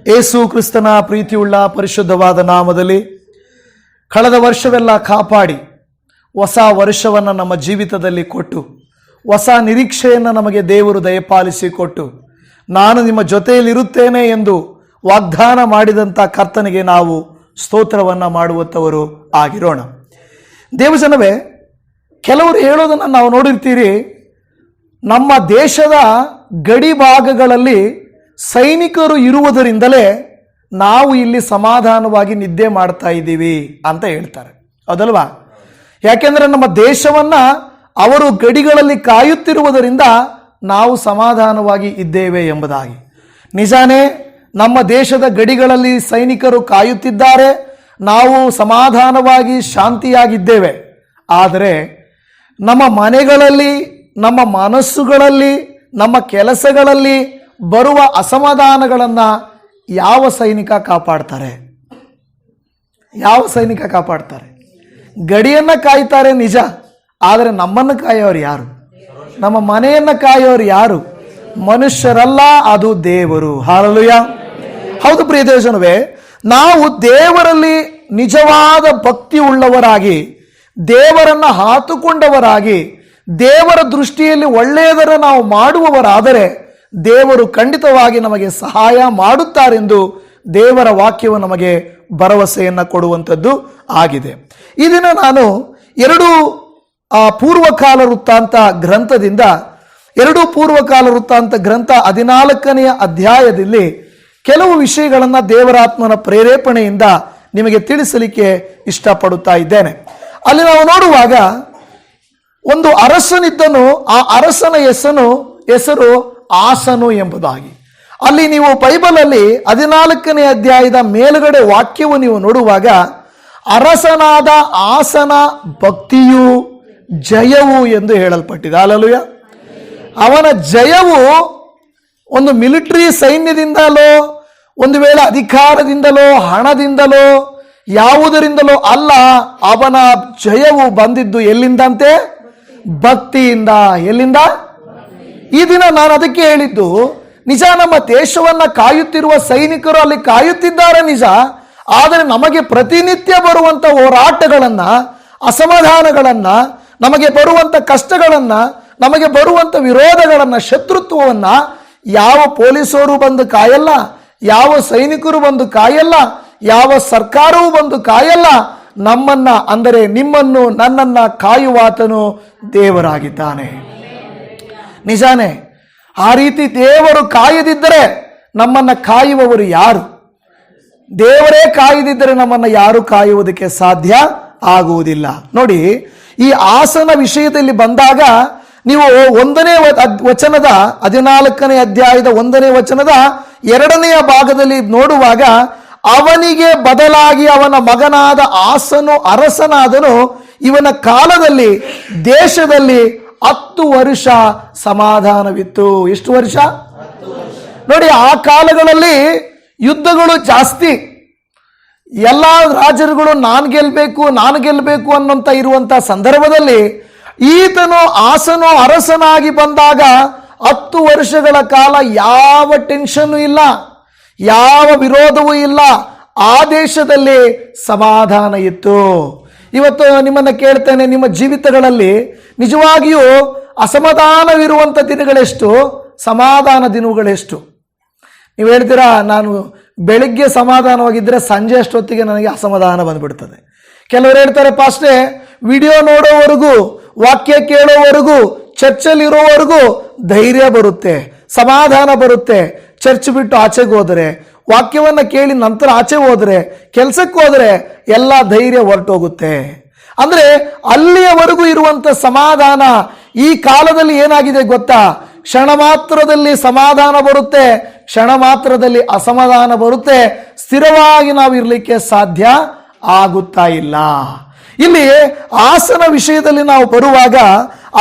ಯೇಸು ಕ್ರಿಸ್ತನ ಪ್ರೀತಿಯುಳ್ಳ ಪರಿಶುದ್ಧವಾದ ನಾಮದಲ್ಲಿ ಕಳೆದ ವರ್ಷವೆಲ್ಲ ಕಾಪಾಡಿ ಹೊಸ ವರ್ಷವನ್ನು ನಮ್ಮ ಜೀವಿತದಲ್ಲಿ ಕೊಟ್ಟು ಹೊಸ ನಿರೀಕ್ಷೆಯನ್ನು ನಮಗೆ ದೇವರು ದಯಪಾಲಿಸಿಕೊಟ್ಟು ನಾನು ನಿಮ್ಮ ಜೊತೆಯಲ್ಲಿರುತ್ತೇನೆ ಎಂದು ವಾಗ್ದಾನ ಮಾಡಿದಂಥ ಕರ್ತನಿಗೆ ನಾವು ಸ್ತೋತ್ರವನ್ನು ಮಾಡುವಂಥವರು ಆಗಿರೋಣ. ದೇವಜನವೇ, ಕೆಲವರು ಹೇಳೋದನ್ನು ನಾವು ನೋಡಿರ್ತೀರಿ, ನಮ್ಮ ದೇಶದ ಗಡಿ ಭಾಗಗಳಲ್ಲಿ ಸೈನಿಕರು ಇರುವುದರಿಂದಲೇ ನಾವು ಇಲ್ಲಿ ಸಮಾಧಾನವಾಗಿ ನಿದ್ದೆ ಮಾಡ್ತಾ ಇದ್ದೀವಿ ಅಂತ ಹೇಳ್ತಾರೆ. ಹೌದಲ್ವಾ? ಯಾಕೆಂದರೆ ನಮ್ಮ ದೇಶವನ್ನು ಅವರು ಗಡಿಗಳಲ್ಲಿ ಕಾಯುತ್ತಿರುವುದರಿಂದ ನಾವು ಸಮಾಧಾನವಾಗಿ ಇದ್ದೇವೆ ಎಂಬುದಾಗಿ. ನಿಜಾನೇ, ನಮ್ಮ ದೇಶದ ಗಡಿಗಳಲ್ಲಿ ಸೈನಿಕರು ಕಾಯುತ್ತಿದ್ದಾರೆ, ನಾವು ಸಮಾಧಾನವಾಗಿ ಶಾಂತಿಯಾಗಿದ್ದೇವೆ. ಆದರೆ ನಮ್ಮ ಮನೆಗಳಲ್ಲಿ, ನಮ್ಮ ಮನಸ್ಸುಗಳಲ್ಲಿ, ನಮ್ಮ ಕೆಲಸಗಳಲ್ಲಿ ಬರುವ ಅಸಮಾಧಾನಗಳನ್ನು ಯಾವ ಸೈನಿಕ ಕಾಪಾಡ್ತಾರೆ? ಯಾವ ಸೈನಿಕ ಕಾಪಾಡ್ತಾರೆ? ಗಡಿಯನ್ನು ಕಾಯ್ತಾರೆ ನಿಜ, ಆದರೆ ನಮ್ಮನ್ನು ಕಾಯೋರು ಯಾರು? ನಮ್ಮ ಮನೆಯನ್ನು ಕಾಯೋರು ಯಾರು? ಮನುಷ್ಯರಲ್ಲ, ಅದು ದೇವರು. ಹಲ್ಲೆಲೂಯಾ. ಹೌದು ಪ್ರಿಯ ದೇವಜನವೇ, ನಾವು ದೇವರಲ್ಲಿ ನಿಜವಾದ ಭಕ್ತಿ ಉಳ್ಳವರಾಗಿ, ದೇವರನ್ನು ಹಾತುಕೊಂಡವರಾಗಿ, ದೇವರ ದೃಷ್ಟಿಯಲ್ಲಿ ಒಳ್ಳೆಯದನ್ನು ನಾವು ಮಾಡುವವರಾದರೆ ದೇವರು ಖಂಡಿತವಾಗಿ ನಮಗೆ ಸಹಾಯ ಮಾಡುತ್ತಾರೆಂದು ದೇವರ ವಾಕ್ಯವು ನಮಗೆ ಭರವಸೆಯನ್ನು ಕೊಡುವಂಥದ್ದು ಆಗಿದೆ. ಈ ದಿನ ನಾನು ಎರಡು ಪೂರ್ವಕಾಲ ವೃತ್ತಾಂತ ಗ್ರಂಥದಿಂದ, ಪೂರ್ವಕಾಲ ವೃತ್ತಾಂತ ಗ್ರಂಥ 14ನೇ ಅಧ್ಯಾಯದಲ್ಲಿ ಕೆಲವು ವಿಷಯಗಳನ್ನು ದೇವರಾತ್ಮನ ಪ್ರೇರೇಪಣೆಯಿಂದ ನಿಮಗೆ ತಿಳಿಸಲಿಕ್ಕೆ ಇಷ್ಟಪಡುತ್ತಾ ಇದ್ದೇನೆ. ಅಲ್ಲಿ ನಾವು ನೋಡುವಾಗ ಒಂದು ಅರಸನಿದ್ದನು, ಆ ಅರಸನ ಹೆಸರು ಆಸನು ಎಂಬುದಾಗಿ. ಅಲ್ಲಿ ನೀವು ಬೈಬಲಲ್ಲಿ 14ನೇ ಅಧ್ಯಾಯದ ಮೇಲುಗಡೆ ವಾಕ್ಯವು ನೀವು ನೋಡುವಾಗ, ಅರಸನಾದ ಆಸನ ಭಕ್ತಿಯು ಜಯವು ಎಂದು ಹೇಳಲ್ಪಟ್ಟಿದೆ. ಹಲ್ಲೆಲೂಯಾ. ಅವನ ಜಯವು ಒಂದು ಮಿಲಿಟರಿ ಸೈನ್ಯದಿಂದಲೋ, ಒಂದು ವೇಳೆ ಅಧಿಕಾರದಿಂದಲೋ, ಹಣದಿಂದಲೋ, ಯಾವುದರಿಂದಲೋ ಅಲ್ಲ. ಅವನ ಜಯವು ಬಂದಿದ್ದು ಎಲ್ಲಿಂದಂತೆ? ಭಕ್ತಿಯಿಂದ. ಎಲ್ಲಿಂದ? ಈ ದಿನ ನಾನು ಅದಕ್ಕೆ ಹೇಳಿದ್ದು, ನಿಜ ನಮ್ಮ ದೇಶವನ್ನು ಕಾಯುತ್ತಿರುವ ಸೈನಿಕರು ಅಲ್ಲಿ ಕಾಯುತ್ತಿದ್ದಾರೆ ನಿಜ, ಆದರೆ ನಮಗೆ ಪ್ರತಿನಿತ್ಯ ಬರುವಂಥ ಹೋರಾಟಗಳನ್ನು, ಅಸಮಾಧಾನಗಳನ್ನು, ನಮಗೆ ಬರುವಂಥ ಕಷ್ಟಗಳನ್ನು, ನಮಗೆ ಬರುವಂಥ ವಿರೋಧಗಳನ್ನು, ಶತ್ರುತ್ವವನ್ನು ಯಾವ ಪೊಲೀಸರು ಬಂದು ಕಾಯಲ್ಲ, ಯಾವ ಸೈನಿಕರು ಬಂದು ಕಾಯಲ್ಲ, ಯಾವ ಸರ್ಕಾರವೂ ಬಂದು ಕಾಯಲ್ಲ. ನಮ್ಮನ್ನ, ಅಂದರೆ ನಿಮ್ಮನ್ನು, ನನ್ನನ್ನು ಕಾಯುವಾತನು ದೇವರಾಗಿದ್ದಾನೆ. ನಿಜಾನೇ, ಆ ರೀತಿ ದೇವರು ಕಾಯದಿದ್ದರೆ ನಮ್ಮನ್ನು ಕಾಯುವವರು ಯಾರು? ದೇವರೇ ಕಾಯದಿದ್ದರೆ ನಮ್ಮನ್ನು ಯಾರು ಕಾಯುವುದಕ್ಕೆ ಸಾಧ್ಯ ಆಗುವುದಿಲ್ಲ. ನೋಡಿ, ಈ ಆಸನ ವಿಷಯದಲ್ಲಿ ಬಂದಾಗ ನೀವು 1ನೇ ವಚನದ 14ನೇ ಅಧ್ಯಾಯದ 1ನೇ ವಚನದ 2ನೆಯ ಭಾಗದಲ್ಲಿ ನೋಡುವಾಗ, ಅವನಿಗೆ ಬದಲಾಗಿ ಅವನ ಮಗನಾದ ಆಸನು ಅರಸನಾದನು. ಇವನ ಕಾಲದಲ್ಲಿ ದೇಶದಲ್ಲಿ 10 ವರ್ಷ ಸಮಾಧಾನವಿತ್ತು. ಎಷ್ಟು ವರ್ಷ? ನೋಡಿ, ಆ ಕಾಲಗಳಲ್ಲಿ ಯುದ್ಧಗಳು ಜಾಸ್ತಿ. ಎಲ್ಲ ರಾಜರುಗಳು ನಾನು ಗೆಲ್ಲಬೇಕು ಅನ್ನೋಂಥ ಇರುವಂಥ ಸಂದರ್ಭದಲ್ಲಿ ಈತನು ಆಸನು ಅರಸನಾಗಿ ಬಂದಾಗ 10 ವರ್ಷಗಳ ಕಾಲ ಯಾವ ಟೆನ್ಷನ್ನು ಇಲ್ಲ, ಯಾವ ವಿರೋಧವೂ ಇಲ್ಲ. ಆ ದೇಶದಲ್ಲಿ ಸಮಾಧಾನ ಇತ್ತು. ಇವತ್ತು ನಿಮ್ಮನ್ನು ಕೇಳ್ತೇನೆ, ನಿಮ್ಮ ಜೀವಿತಗಳಲ್ಲಿ ನಿಜವಾಗಿಯೂ ಅಸಮಾಧಾನವಿರುವಂಥ ದಿನಗಳೆಷ್ಟು, ಸಮಾಧಾನ ದಿನಗಳೆಷ್ಟು? ನೀವು ಹೇಳ್ತೀರಾ, ನಾನು ಬೆಳಿಗ್ಗೆ ಸಮಾಧಾನವಾಗಿದ್ದರೆ ಸಂಜೆ ಅಷ್ಟೊತ್ತಿಗೆ ನನಗೆ ಅಸಮಾಧಾನ ಬಂದ್ಬಿಡ್ತದೆ. ಕೆಲವರು ಹೇಳ್ತಾರೆ, ಪಾಸ್ಟೇ ವಿಡಿಯೋ ನೋಡೋವರೆಗೂ, ವಾಕ್ಯ ಕೇಳೋವರೆಗೂ, ಚರ್ಚಲ್ಲಿರೋವರೆಗೂ ಧೈರ್ಯ ಬರುತ್ತೆ, ಸಮಾಧಾನ ಬರುತ್ತೆ. ಚರ್ಚ್ ಬಿಟ್ಟು ಆಚೆಗೆ ಹೋದರೆ, ವಾಕ್ಯವನ್ನು ಕೇಳಿ ನಂತರ ಆಚೆ ಹೋದರೆ, ಕೆಲಸಕ್ಕೆ ಹೋದರೆ ಎಲ್ಲ ಧೈರ್ಯ ಹೊರಟೋಗುತ್ತೆ. ಅಂದರೆ ಅಲ್ಲಿಯವರೆಗೂ ಇರುವಂಥ ಸಮಾಧಾನ ಈ ಕಾಲದಲ್ಲಿ ಏನಾಗಿದೆ ಗೊತ್ತಾ? ಕ್ಷಣ ಮಾತ್ರದಲ್ಲಿ ಸಮಾಧಾನ ಬರುತ್ತೆ, ಕ್ಷಣ ಮಾತ್ರದಲ್ಲಿ ಅಸಮಾಧಾನ ಬರುತ್ತೆ. ಸ್ಥಿರವಾಗಿ ನಾವು ಇರಲಿಕ್ಕೆ ಸಾಧ್ಯ ಆಗುತ್ತಾ ಇಲ್ಲ. ಇಲ್ಲಿ ಆಸನ ವಿಷಯದಲ್ಲಿ ನಾವು ಬರುವಾಗ,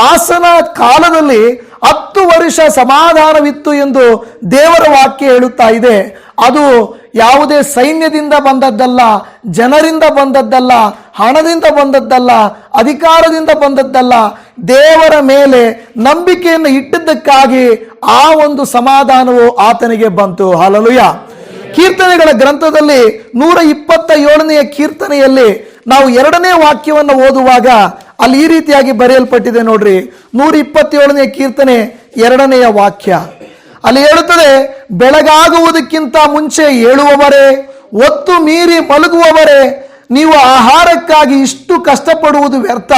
ಆಸನ ಕಾಲದಲ್ಲಿ 10 ವರ್ಷ ಸಮಾಧಾನವಿತ್ತು ಎಂದು ದೇವರ ವಾಕ್ಯ ಹೇಳುತ್ತಾ ಇದೆ. ಅದು ಯಾವುದೇ ಸೈನ್ಯದಿಂದ ಬಂದದ್ದಲ್ಲ, ಜನರಿಂದ ಬಂದದ್ದಲ್ಲ, ಹಣದಿಂದ ಬಂದದ್ದಲ್ಲ, ಅಧಿಕಾರದಿಂದ ಬಂದದ್ದಲ್ಲ. ದೇವರ ಮೇಲೆ ನಂಬಿಕೆಯನ್ನು ಇಟ್ಟಿದ್ದಕ್ಕಾಗಿ ಆ ಒಂದು ಸಮಾಧಾನವು ಆತನಿಗೆ ಬಂತು. ಹಲ್ಲೆಲೂಯಾ. ಕೀರ್ತನೆಗಳ ಗ್ರಂಥದಲ್ಲಿ 127ನೆಯ ಕೀರ್ತನೆಯಲ್ಲಿ ನಾವು 2ನೇ ವಾಕ್ಯವನ್ನು ಓದುವಾಗ ಅಲ್ಲಿ ಈ ರೀತಿಯಾಗಿ ಬರೆಯಲ್ಪಟ್ಟಿದೆ ನೋಡ್ರಿ. 127ನೇ ಕೀರ್ತನೆ 2ನೆಯ ವಾಕ್ಯ ಅಲ್ಲಿ ಹೇಳುತ್ತದೆ, ಬೆಳಗಾಗುವುದಕ್ಕಿಂತ ಮುಂಚೆ ಏಳುವವರೇ, ಒತ್ತು ಮೀರಿ ಮಲಗುವವರೇ, ನೀವು ಆಹಾರಕ್ಕಾಗಿ ಇಷ್ಟು ಕಷ್ಟಪಡುವುದು ವ್ಯರ್ಥ.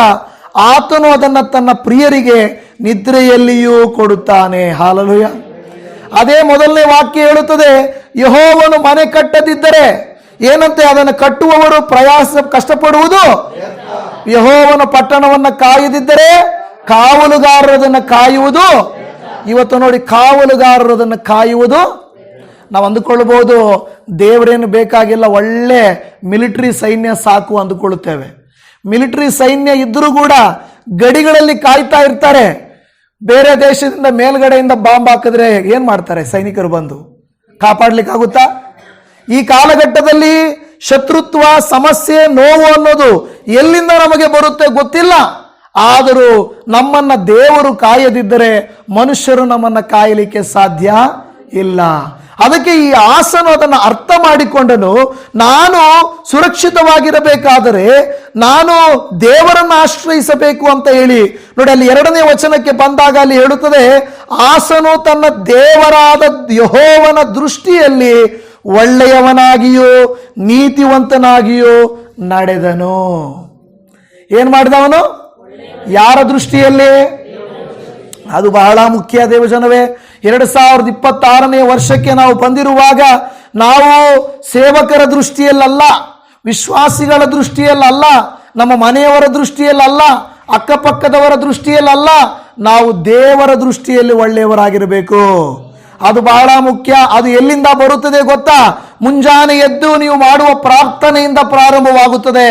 ಆತನು ಅದನ್ನು ತನ್ನ ಪ್ರಿಯರಿಗೆ ನಿದ್ರೆಯಲ್ಲಿಯೂ ಕೊಡುತ್ತಾನೆ. ಹಾಲೆಲೂಯಾ. ಅದೇ ಮೊದಲನೇ ವಾಕ್ಯ ಹೇಳುತ್ತದೆ, ಯೆಹೋವನು ಮನೆ ಕಟ್ಟದಿದ್ದರೆ ಏನಂತೆ, ಅದನ್ನು ಕಟ್ಟುವವರು ಕಷ್ಟಪಡುವುದು. ಯೆಹೋವನ ಪಟ್ಟಣವನ್ನು ಕಾಯದಿದ್ದರೆ ಕಾವಲುಗಾರರದನ್ನು ಕಾಯುವುದು. ಇವತ್ತು ನೋಡಿ, ಕಾವಲುಗಾರರದನ್ನು ಕಾಯುವುದು. ನಾವು ಅಂದುಕೊಳ್ಬಹುದು, ದೇವರೇನು ಬೇಕಾಗಿಲ್ಲ, ಒಳ್ಳೆ ಮಿಲಿಟರಿ ಸೈನ್ಯ ಸಾಕು ಅಂದುಕೊಳ್ಳುತ್ತೇವೆ. ಮಿಲಿಟರಿ ಸೈನ್ಯ ಇದ್ರೂ ಕೂಡ ಗಡಿಗಳಲ್ಲಿ ಕಾಯ್ತಾ ಇರ್ತಾರೆ. ಬೇರೆ ದೇಶದಿಂದ ಮೇಲ್ಗಡೆಯಿಂದ ಬಾಂಬ್ ಹಾಕಿದ್ರೆ ಏನ್ ಮಾಡ್ತಾರೆ ಸೈನಿಕರು? ಬಂದು ಕಾಪಾಡ್ಲಿಕ್ಕಾಗುತ್ತಾ? ಈ ಕಾಲಘಟ್ಟದಲ್ಲಿ ಶತ್ರುತ್ವ, ಸಮಸ್ಯೆ, ನೋವು ಅನ್ನೋದು ಎಲ್ಲಿಂದ ನಮಗೆ ಬರುತ್ತೆ ಗೊತ್ತಿಲ್ಲ. ಆದರೂ ನಮ್ಮನ್ನ ದೇವರು ಕಾಯದಿದ್ದರೆ ಮನುಷ್ಯರು ನಮ್ಮನ್ನ ಕಾಯಲಿಕ್ಕೆ ಸಾಧ್ಯ ಇಲ್ಲ. ಅದಕ್ಕೆ ಈ ಆಸನು ಅದನ್ನು ಅರ್ಥ ಮಾಡಿಕೊಂಡನು. ನಾನು ಸುರಕ್ಷಿತವಾಗಿರಬೇಕಾದರೆ ನಾನು ದೇವರನ್ನು ಆಶ್ರಯಿಸಬೇಕು ಅಂತ ಹೇಳಿ ನೋಡಿ, ಅಲ್ಲಿ 2ನೇ ವಚನಕ್ಕೆ ಬಂದಾಗ ಅಲ್ಲಿ ಹೇಳುತ್ತದೆ, ಆಸನು ತನ್ನ ದೇವರಾದ ಯೆಹೋವನ ದೃಷ್ಟಿಯಲ್ಲಿ ಒಳ್ಳೆಯವನಾಗಿಯೂ ನೀತಿವಂತನಾಗಿಯೂ ನಡೆದನು. ಏನ್ ಮಾಡಿದವನು? ಯಾರ ದೃಷ್ಟಿಯಲ್ಲಿ? ಅದು ಬಹಳ ಮುಖ್ಯ ದೇವಜನವೇ. 2026ನೇ ವರ್ಷಕ್ಕೆ ನಾವು ಬಂದಿರುವಾಗ ನಾವು ಸೇವಕರ ದೃಷ್ಟಿಯಲ್ಲ, ವಿಶ್ವಾಸಿಗಳ ದೃಷ್ಟಿಯಲ್ಲ, ನಮ್ಮ ಮನೆಯವರ ದೃಷ್ಟಿಯಲ್ಲ, ಅಕ್ಕಪಕ್ಕದವರ ದೃಷ್ಟಿಯಲ್ಲ, ನಾವು ದೇವರ ದೃಷ್ಟಿಯಲ್ಲಿ ಒಳ್ಳೆಯವರಾಗಿರಬೇಕು. ಅದು ಬಹಳ ಮುಖ್ಯ. ಅದು ಎಲ್ಲಿಂದ ಬರುತ್ತದೆ ಗೊತ್ತಾ? ಮುಂಜಾನೆ ಎದ್ದು ನೀವು ಮಾಡುವ ಪ್ರಾರ್ಥನೆಯಿಂದ ಪ್ರಾರಂಭವಾಗುತ್ತದೆ.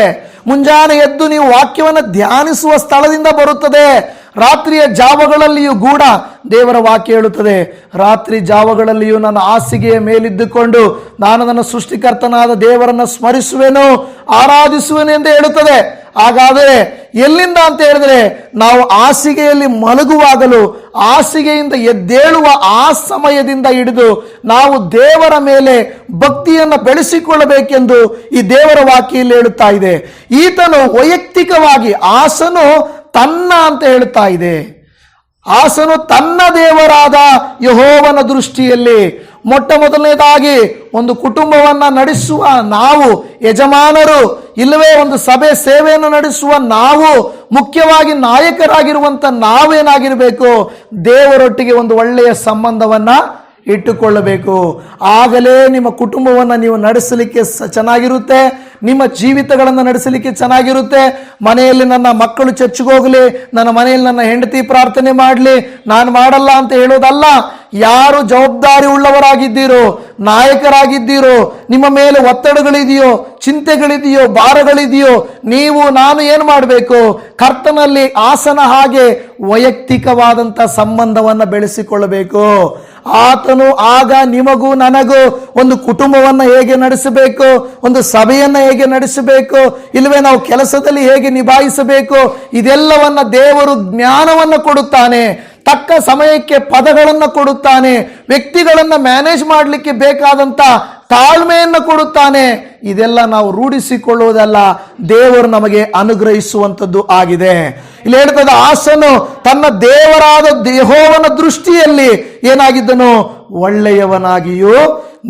ಮುಂಜಾನೆ ಎದ್ದು ನೀವು ವಾಕ್ಯವನ್ನು ಧ್ಯಾನಿಸುವ ಸ್ಥಳದಿಂದ ಬರುತ್ತದೆ. ರಾತ್ರಿಯ ಜಾವಗಳಲ್ಲಿಯೂ ಕೂಡ ದೇವರ ವಾಕ್ಯ ಹೇಳುತ್ತದೆ, ರಾತ್ರಿ ಜಾವಗಳಲ್ಲಿಯೂ ನನ್ನ ಹಾಸಿಗೆಯ ಮೇಲಿದ್ದುಕೊಂಡು ನಾನು ನನ್ನ ಸೃಷ್ಟಿಕರ್ತನಾದ ದೇವರನ್ನು ಸ್ಮರಿಸುವೆನು, ಆರಾಧಿಸುವೆನು ಎಂದು ಹೇಳುತ್ತದೆ. ಹಾಗಾದರೆ ಎಲ್ಲಿಂದ ಅಂತ ಹೇಳಿದ್ರೆ, ನಾವು ಹಾಸಿಗೆಯಲ್ಲಿ ಮಲಗುವಾಗಲೂ ಹಾಸಿಗೆಯಿಂದ ಎದ್ದೇಳುವ ಆ ಸಮಯದಿಂದ ಹಿಡಿದು ನಾವು ದೇವರ ಮೇಲೆ ಭಕ್ತಿಯನ್ನು ಬೆಳೆಸಿಕೊಳ್ಳಬೇಕೆಂದು ಈ ದೇವರ ವಾಕ್ಯದಲ್ಲಿ ಹೇಳುತ್ತಾ ಇದೆ. ಈತನು ವೈಯಕ್ತಿಕವಾಗಿ ಆಸನು ತನ್ನ ಅಂತ ಹೇಳ್ತಾ ಇದೆ. ಆಸನು ತನ್ನ ದೇವರಾದ ಯೆಹೋವನ ದೃಷ್ಟಿಯಲ್ಲಿ ಮೊಟ್ಟ ಮೊದಲನೇದಾಗಿ ಒಂದು ಕುಟುಂಬವನ್ನ ನಡೆಸುವ ನಾವು ಯಜಮಾನರು, ಇಲ್ಲವೇ ಒಂದು ಸಭೆ ಸೇವೆಯನ್ನು ನಡೆಸುವ ನಾವು, ಮುಖ್ಯವಾಗಿ ನಾಯಕರಾಗಿರುವಂತ ನಾವೇನಾಗಿರಬೇಕು? ದೇವರೊಟ್ಟಿಗೆ ಒಂದು ಒಳ್ಳೆಯ ಸಂಬಂಧವನ್ನ ಇಟ್ಟುಕೊಳ್ಳಬೇಕು. ಆಗಲೇ ನಿಮ್ಮ ಕುಟುಂಬವನ್ನು ನೀವು ನಡೆಸಲಿಕ್ಕೆ ಚೆನ್ನಾಗಿರುತ್ತೆ, ನಿಮ್ಮ ಜೀವಿತಗಳನ್ನು ನಡೆಸಲಿಕ್ಕೆ ಚೆನ್ನಾಗಿರುತ್ತೆ. ಮನೆಯಲ್ಲಿ ನನ್ನ ಮಕ್ಕಳು ಚರ್ಚ್ಗೆ ಹೋಗಲಿ, ನನ್ನ ಮನೆಯಲ್ಲಿ ನನ್ನ ಹೆಂಡತಿ ಪ್ರಾರ್ಥನೆ ಮಾಡಲಿ, ನಾನು ಮಾಡಲ್ಲ ಅಂತ ಹೇಳೋದಲ್ಲ. ಯಾರು ಜವಾಬ್ದಾರಿ ಉಳ್ಳವರಾಗಿದ್ದೀರೋ, ನಾಯಕರಾಗಿದ್ದೀರೋ, ನಿಮ್ಮ ಮೇಲೆ ಒತ್ತಡಗಳಿದೆಯೋ, ಚಿಂತೆಗಳಿದೆಯೋ, ಭಾರಗಳಿದೆಯೋ, ನೀವು ನಾನು ಏನು ಮಾಡಬೇಕು? ಕರ್ತನಲ್ಲಿ ಆಸನ ಹಾಗೆ ವೈಯಕ್ತಿಕವಾದಂಥ ಸಂಬಂಧವನ್ನು ಬೆಳೆಸಿಕೊಳ್ಳಬೇಕು. ಆತನು ಆಗ ನಿಮಗೂ ನನಗೂ ಒಂದು ಕುಟುಂಬವನ್ನು ಹೇಗೆ ನಡೆಸಬೇಕು, ಒಂದು ಸಭೆಯನ್ನು ಹೇಗೆ ನಡೆಸಬೇಕು, ಇಲ್ಲವೇ ನಾವು ಕೆಲಸದಲ್ಲಿ ಹೇಗೆ ನಿಭಾಯಿಸಬೇಕು, ಇದೆಲ್ಲವನ್ನ ದೇವರು ಜ್ಞಾನವನ್ನು ಕೊಡುತ್ತಾನೆ. ತಕ್ಕ ಸಮಯಕ್ಕೆ ಪದಗಳನ್ನು ಕೊಡುತ್ತಾನೆ. ವ್ಯಕ್ತಿಗಳನ್ನು ಮ್ಯಾನೇಜ್ ಮಾಡಲಿಕ್ಕೆ ಬೇಕಾದಂತ ತಾಳ್ಮೆಯನ್ನು ಕೊಡುತ್ತಾನೆ. ಇದೆಲ್ಲ ನಾವು ರೂಢಿಸಿಕೊಳ್ಳುವುದಲ್ಲ, ದೇವರು ನಮಗೆ ಅನುಗ್ರಹಿಸುವಂಥದ್ದು ಆಗಿದೆ. ಇಲ್ಲಿ ಹೇಳ್ತದೆ, ಆಸನು ತನ್ನ ದೇವರಾದ ಯೆಹೋವನ ದೃಷ್ಟಿಯಲ್ಲಿ ಏನಾಗಿದ್ದನು? ಒಳ್ಳೆಯವನಾಗಿಯೂ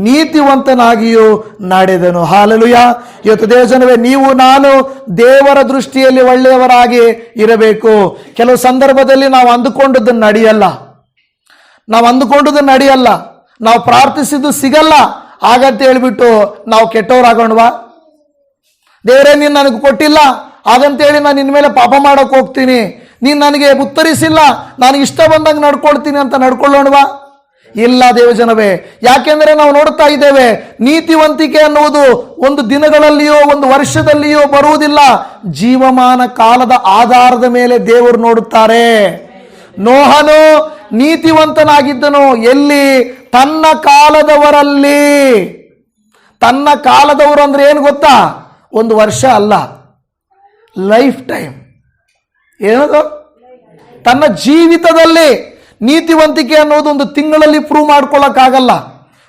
ನೀತಿವಂತನಾಗಿಯೂ ನಡೆದನು. ಹಾಲೆಲೂಯಾ. ಇವತ್ತು ದೇವಜನವೇ, ನೀವು ನಾನು ದೇವರ ದೃಷ್ಟಿಯಲ್ಲಿ ಒಳ್ಳೆಯವರಾಗಿ ಇರಬೇಕು. ಕೆಲವು ಸಂದರ್ಭದಲ್ಲಿ ನಾವು ಅಂದುಕೊಂಡದ್ದು ನಡೆಯಲ್ಲ, ನಾವು ಪ್ರಾರ್ಥಿಸಿದ್ದು ಸಿಗಲ್ಲ. ಹಾಗಂತ ಹೇಳ್ಬಿಟ್ಟು ನಾವು ಕೆಟ್ಟವರಾಗೋಣವಾ? ದೇವರೇ ನೀನು ನನಗೆ ಕೊಟ್ಟಿಲ್ಲ, ಹಾಗಂತೇಳಿ ನಾನು ನಿನ್ನ ಮೇಲೆ ಪಾಪ ಮಾಡೋಕೆ ಹೋಗ್ತೀನಿ, ನೀನು ನನಗೆ ಉತ್ತರಿಸಿಲ್ಲ, ನಾನು ಇಷ್ಟ ಬಂದಾಗ ನಡ್ಕೊಳ್ತೀನಿ ಅಂತ ನಡ್ಕೊಳ್ಳೋಣವಾ? ಇಲ್ಲ ದೇವಜನವೇ. ಯಾಕೆಂದ್ರೆ ನಾವು ನೋಡ್ತಾ ಇದ್ದೇವೆ, ನೀತಿವಂತಿಕೆ ಅನ್ನುವುದು ಒಂದು ದಿನಗಳಲ್ಲಿಯೋ ಒಂದು ವರ್ಷದಲ್ಲಿಯೋ ಬರುವುದಿಲ್ಲ. ಜೀವಮಾನ ಕಾಲದ ಆಧಾರದ ಮೇಲೆ ದೇವರು ನೋಡುತ್ತಾರೆ. ನೋಹನು ನೀತಿವಂತನಾಗಿದ್ದನು ಎಲ್ಲಿ? ತನ್ನ ಕಾಲದವರಲ್ಲಿ. ತನ್ನ ಕಾಲದವರು ಅಂದ್ರೆ ಏನು ಗೊತ್ತಾ? ಒಂದು ವರ್ಷ ಅಲ್ಲ, ಲೈಫ್ ಟೈಮ್. ಏನದು? ತನ್ನ ಜೀವಿತದಲ್ಲಿ ನೀತಿವಂತಿಕೆ ಅನ್ನೋದು ಒಂದು ತಿಂಗಳಲ್ಲಿ ಪ್ರೂವ್ ಮಾಡ್ಕೊಳ್ಳೋಕ್ಕಾಗಲ್ಲ,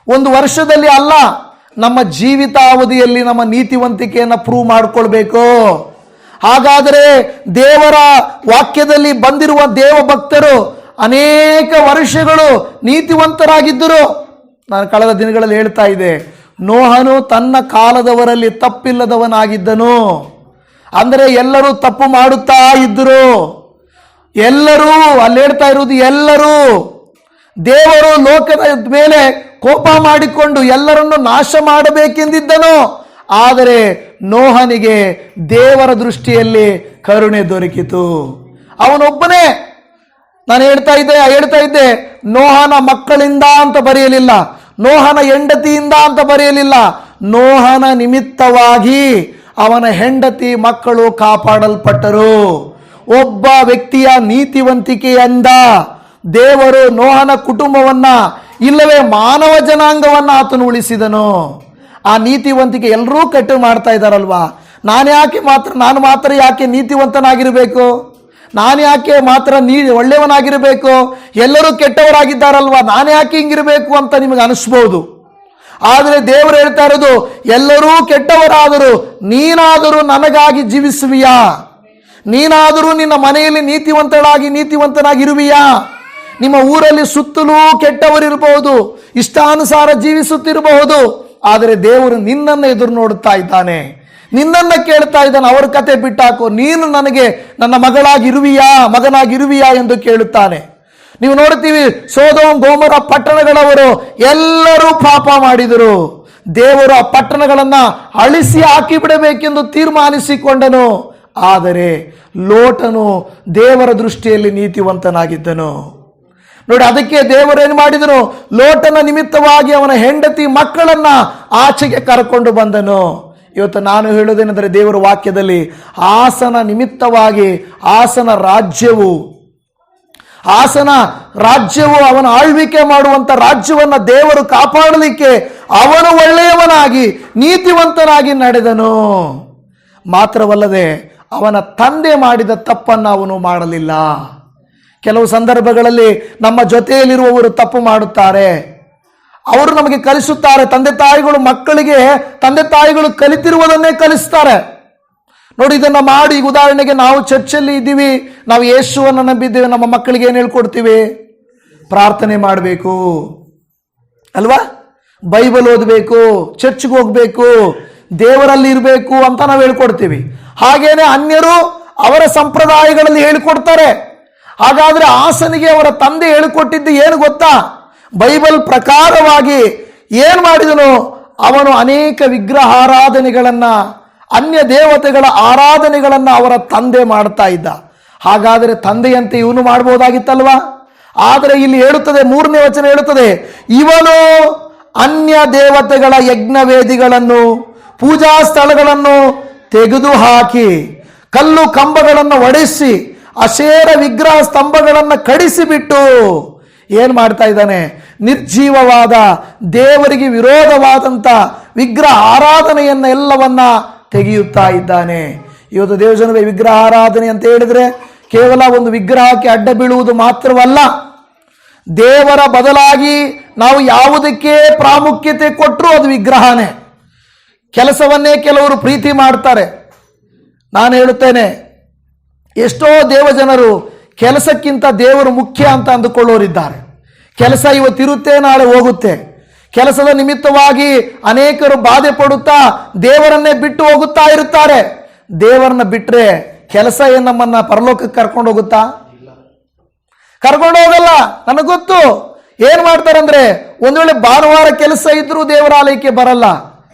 ಒಂದು ವರ್ಷದಲ್ಲಿ ಅಲ್ಲ, ನಮ್ಮ ಜೀವಿತಾವಧಿಯಲ್ಲಿ ನಮ್ಮ ನೀತಿವಂತಿಕೆಯನ್ನು ಪ್ರೂವ್ ಮಾಡಿಕೊಳ್ಬೇಕು. ಹಾಗಾದರೆ ದೇವರ ವಾಕ್ಯದಲ್ಲಿ ಬಂದಿರುವ ದೇವ ಭಕ್ತರು ಅನೇಕ ವರ್ಷಗಳು ನೀತಿವಂತರಾಗಿದ್ದರು. ನಾನು ಕಳೆದ ದಿನಗಳಲ್ಲಿ ಹೇಳ್ತಾ ಇದ್ದೆ, ನೋಹನು ತನ್ನ ಕಾಲದವರಲ್ಲಿ ತಪ್ಪಿಲ್ಲದವನಾಗಿದ್ದನು. ಅಂದರೆ ಎಲ್ಲರೂ ತಪ್ಪು ಮಾಡುತ್ತಾ ಇದ್ದರು. ಎಲ್ಲರೂ ಅಲ್ಲಿ ಹೇಳ್ತಾ ಇರುವುದು, ಎಲ್ಲರೂ ದೇವರು ಲೋಕದ ಮೇಲೆ ಕೋಪ ಮಾಡಿಕೊಂಡು ಎಲ್ಲರನ್ನು ನಾಶ ಮಾಡಬೇಕೆಂದಿದ್ದನು. ಆದರೆ ನೋಹನಿಗೆ ದೇವರ ದೃಷ್ಟಿಯಲ್ಲಿ ಕರುಣೆ ದೊರಕಿತು. ಅವನೊಬ್ಬನೇ, ನಾನು ಹೇಳ್ತಾ ಇದ್ದೆ ನೋಹನ ಮಕ್ಕಳಿಂದ ಅಂತ ಬರೆಯಲಿಲ್ಲ, ನೋಹನ ಹೆಂಡತಿಯಿಂದ ಅಂತ ಬರೆಯಲಿಲ್ಲ. ನೋಹನ ನಿಮಿತ್ತವಾಗಿ ಅವನ ಹೆಂಡತಿ ಮಕ್ಕಳು ಕಾಪಾಡಲ್ಪಟ್ಟರು. ಒಬ್ಬ ವ್ಯಕ್ತಿಯ ನೀತಿವಂತಿಕೆಯಿಂದ ದೇವರು ನೋಹನ ಕುಟುಂಬವನ್ನ, ಇಲ್ಲವೇ ಮಾನವ ಜನಾಂಗವನ್ನ ಆತನು ಉಳಿಸಿದನು. ಆ ನೀತಿವಂತಿಕೆ ಎಲ್ಲರೂ ಕಟ್ಟು ಮಾಡ್ತಾ ಇದ್ದಾರಲ್ವಾ. ನಾನು ಮಾತ್ರ ಯಾಕೆ ನೀತಿವಂತನಾಗಿರಬೇಕು? ನಾನು ಯಾಕೆ ಮಾತ್ರ ಒಳ್ಳೆಯವನಾಗಿರಬೇಕು? ಎಲ್ಲರೂ ಕೆಟ್ಟವರಾಗಿದ್ದಾರಲ್ವಾ, ನಾನು ಯಾಕೆ ಹಿಂಗಿರಬೇಕು ಅಂತ ನಿಮಗೆ ಅನಿಸ್ಬೋದು. ಆದರೆ ದೇವರು ಹೇಳ್ತಾ ಇರೋದು, ಎಲ್ಲರೂ ಕೆಟ್ಟವರಾದರೂ ನೀನಾದರೂ ನನಗಾಗಿ ಜೀವಿಸುವಿಯಾ? ನೀನಾದರೂ ನಿನ್ನ ಮನೆಯಲ್ಲಿ ನೀತಿವಂತನಾಗಿರುವಿಯಾ? ನಿಮ್ಮ ಊರಲ್ಲಿ ಸುತ್ತಲೂ ಕೆಟ್ಟವರಿರಬಹುದು, ಇಷ್ಟಾನುಸಾರ ಜೀವಿಸುತ್ತಿರಬಹುದು. ಆದರೆ ದೇವರು ನಿನ್ನನ್ನು ಎದುರು ನೋಡುತ್ತಾ ಇದ್ದಾನೆ, ನಿನ್ನನ್ನ ಕೇಳ್ತಾ ಇದ್ದಾನೆ. ಅವ್ರ ಕತೆ ಬಿಟ್ಟಾಕು, ನೀನು ನನಗೆ ನನ್ನ ಮಗನಾಗಿರುವಿಯಾ ಎಂದು ಕೇಳುತ್ತಾನೆ. ನೀವು ನೋಡ್ತೀವಿ, ಸೊದೋಮ್ ಗೊಮೋರ ಪಟ್ಟಣಗಳವರು ಎಲ್ಲರೂ ಪಾಪ ಮಾಡಿದರು. ದೇವರು ಆ ಪಟ್ಟಣಗಳನ್ನ ಅಳಿಸಿ ಹಾಕಿಬಿಡಬೇಕೆಂದು ತೀರ್ಮಾನಿಸಿಕೊಂಡನು. ಆದರೆ ಲೋಟನು ದೇವರ ದೃಷ್ಟಿಯಲ್ಲಿ ನೀತಿವಂತನಾಗಿದ್ದನು. ನೋಡಿ, ಅದಕ್ಕೆ ದೇವರು ಏನು ಮಾಡಿದನು? ಲೋಟನ ನಿಮಿತ್ತವಾಗಿ ಅವನ ಹೆಂಡತಿ ಮಕ್ಕಳನ್ನ ಆಚೆಗೆ ಕರ್ಕೊಂಡು ಬಂದನು. ಇವತ್ತು ನಾನು ಹೇಳುವುದೇನೆಂದರೆ, ದೇವರ ವಾಕ್ಯದಲ್ಲಿ ಆಸನ ನಿಮಿತ್ತವಾಗಿ ಆಸನ ರಾಜ್ಯವು ಅವನ ಆಳ್ವಿಕೆ ಮಾಡುವಂತ ರಾಜ್ಯವನ್ನ ದೇವರು ಕಾಪಾಡಲಿಕ್ಕೆ ಅವನು ಒಳ್ಳೆಯವನಾಗಿ ನೀತಿವಂತನಾಗಿ ನಡೆದನು. ಮಾತ್ರವಲ್ಲದೆ ಅವನ ತಂದೆ ಮಾಡಿದ ತಪ್ಪನ್ನು ಅವನು ಮಾಡಲಿಲ್ಲ. ಕೆಲವು ಸಂದರ್ಭಗಳಲ್ಲಿ ನಮ್ಮ ಜೊತೆಯಲ್ಲಿರುವವರು ತಪ್ಪು ಮಾಡುತ್ತಾರೆ, ಅವರು ನಮಗೆ ಕಲಿಸುತ್ತಾರೆ. ತಂದೆ ತಾಯಿಗಳು ಕಲಿತಿರುವುದನ್ನೇ ಕಲಿಸ್ತಾರೆ. ನೋಡಿ, ಇದನ್ನ ಮಾಡಿ, ಉದಾಹರಣೆಗೆ ನಾವು ಚರ್ಚಲ್ಲಿ ಇದ್ದೀವಿ, ನಾವು ಯೇಸುವನ್ನು ನಂಬಿದ್ದೇವೆ, ನಮ್ಮ ಮಕ್ಕಳಿಗೆ ಏನು ಹೇಳ್ಕೊಡ್ತೀವಿ? ಪ್ರಾರ್ಥನೆ ಮಾಡಬೇಕು ಅಲ್ವಾ, ಬೈಬಲ್ ಓದಬೇಕು, ಚರ್ಚ್ಗೆ ಹೋಗ್ಬೇಕು, ದೇವರಲ್ಲಿ ಇರಬೇಕು ಅಂತ ನಾವು ಹೇಳ್ಕೊಡ್ತೀವಿ. ಹಾಗೇನೆ ಅನ್ಯರು ಅವರ ಸಂಪ್ರದಾಯಗಳಲ್ಲಿ ಹೇಳಿಕೊಡ್ತಾರೆ. ಹಾಗಾದ್ರೆ ಆಸನಿಗೆ ಅವರ ತಂದೆ ಹೇಳಿಕೊಟ್ಟಿದ್ದು ಏನು ಗೊತ್ತಾ? ಬೈಬಲ್ ಪ್ರಕಾರವಾಗಿ ಏನ್ ಮಾಡಿದನು? ಅವನು ಅನೇಕ ವಿಗ್ರಹಾರಾಧನೆಗಳನ್ನ, ಅನ್ಯ ದೇವತೆಗಳ ಆರಾಧನೆಗಳನ್ನ ಅವರ ತಂದೆ ಮಾಡ್ತಾ ಇದ್ದ. ಹಾಗಾದರೆ ತಂದೆಯಂತೆ ಇವನು ಮಾಡಬಹುದಾಗಿತ್ತಲ್ವಾ? ಆದರೆ ಇಲ್ಲಿ ಹೇಳುತ್ತದೆ, 3ನೇ ವಚನ ಹೇಳುತ್ತದೆ, ಇವನು ಅನ್ಯ ದೇವತೆಗಳ ಯಜ್ಞವೇದಿಗಳನ್ನು, ಪೂಜಾ ಸ್ಥಳಗಳನ್ನು ತೆಗೆದುಹಾಕಿ, ಕಲ್ಲು ಕಂಬಗಳನ್ನು ಒಡೆಸಿ, ಅಶೇರ ವಿಗ್ರಹ ಸ್ತಂಭಗಳನ್ನು ಕಡಿಸಿಬಿಟ್ಟು ಏನ್ ಮಾಡ್ತಾ ಇದ್ದಾನೆ? ನಿರ್ಜೀವವಾದ ದೇವರಿಗೆ ವಿರೋಧವಾದಂತ ವಿಗ್ರಹ ಆರಾಧನೆಯನ್ನೆಲ್ಲವನ್ನ ತೆಗೆಯುತ್ತಾ ಇದ್ದಾನೆ. ಇವತ್ತು ದೇವಜನವೇ, ವಿಗ್ರಹ ಆರಾಧನೆ ಅಂತ ಹೇಳಿದ್ರೆ ಕೇವಲ ಒಂದು ವಿಗ್ರಹಕ್ಕೆ ಅಡ್ಡ ಬೀಳುವುದು ಮಾತ್ರವಲ್ಲ, ದೇವರ ಬದಲಾಗಿ ನಾವು ಯಾವುದಕ್ಕೆ ಪ್ರಾಮುಖ್ಯತೆ ಕೊಟ್ಟರೂ ಅದು ವಿಗ್ರಹನೇ. ಕೆಲಸವನ್ನೇ ಕೆಲವರು ಪ್ರೀತಿ ಮಾಡ್ತಾರೆ. ನಾನು ಹೇಳುತ್ತೇನೆ, ಎಷ್ಟೋ ದೇವಜನರು ಕೆಲಸಕ್ಕಿಂತ ದೇವರು ಮುಖ್ಯ ಅಂತ ಅಂದುಕೊಳ್ಳೋರಿದ್ದಾರೆ. ಕೆಲಸ ಇವತ್ತಿರುತ್ತೆ, ನಾಳೆ ಹೋಗುತ್ತೆ. ಕೆಲಸದ ನಿಮಿತ್ತವಾಗಿ ಅನೇಕರು ಬಾಧೆ ಪಡುತ್ತಾ ದೇವರನ್ನೇ ಬಿಟ್ಟು ಹೋಗುತ್ತಾ ಇರುತ್ತಾರೆ. ದೇವರನ್ನ ಬಿಟ್ರೆ ಕೆಲಸ ಏನ್ ನಮ್ಮನ್ನ ಪರಲೋಕಕ್ಕೆ ಕರ್ಕೊಂಡು ಹೋಗುತ್ತಾ? ಕರ್ಕೊಂಡು ಹೋಗಲ್ಲ. ನನಗೆ ಗೊತ್ತು. ಏನ್ ಮಾಡ್ತಾರಂದ್ರೆ, ಒಂದು ವೇಳೆ ಭಾನುವಾರ ಕೆಲಸ ಇದ್ರೂ ದೇವರಾಲಯಕ್ಕೆ ಬರಲ್ಲ.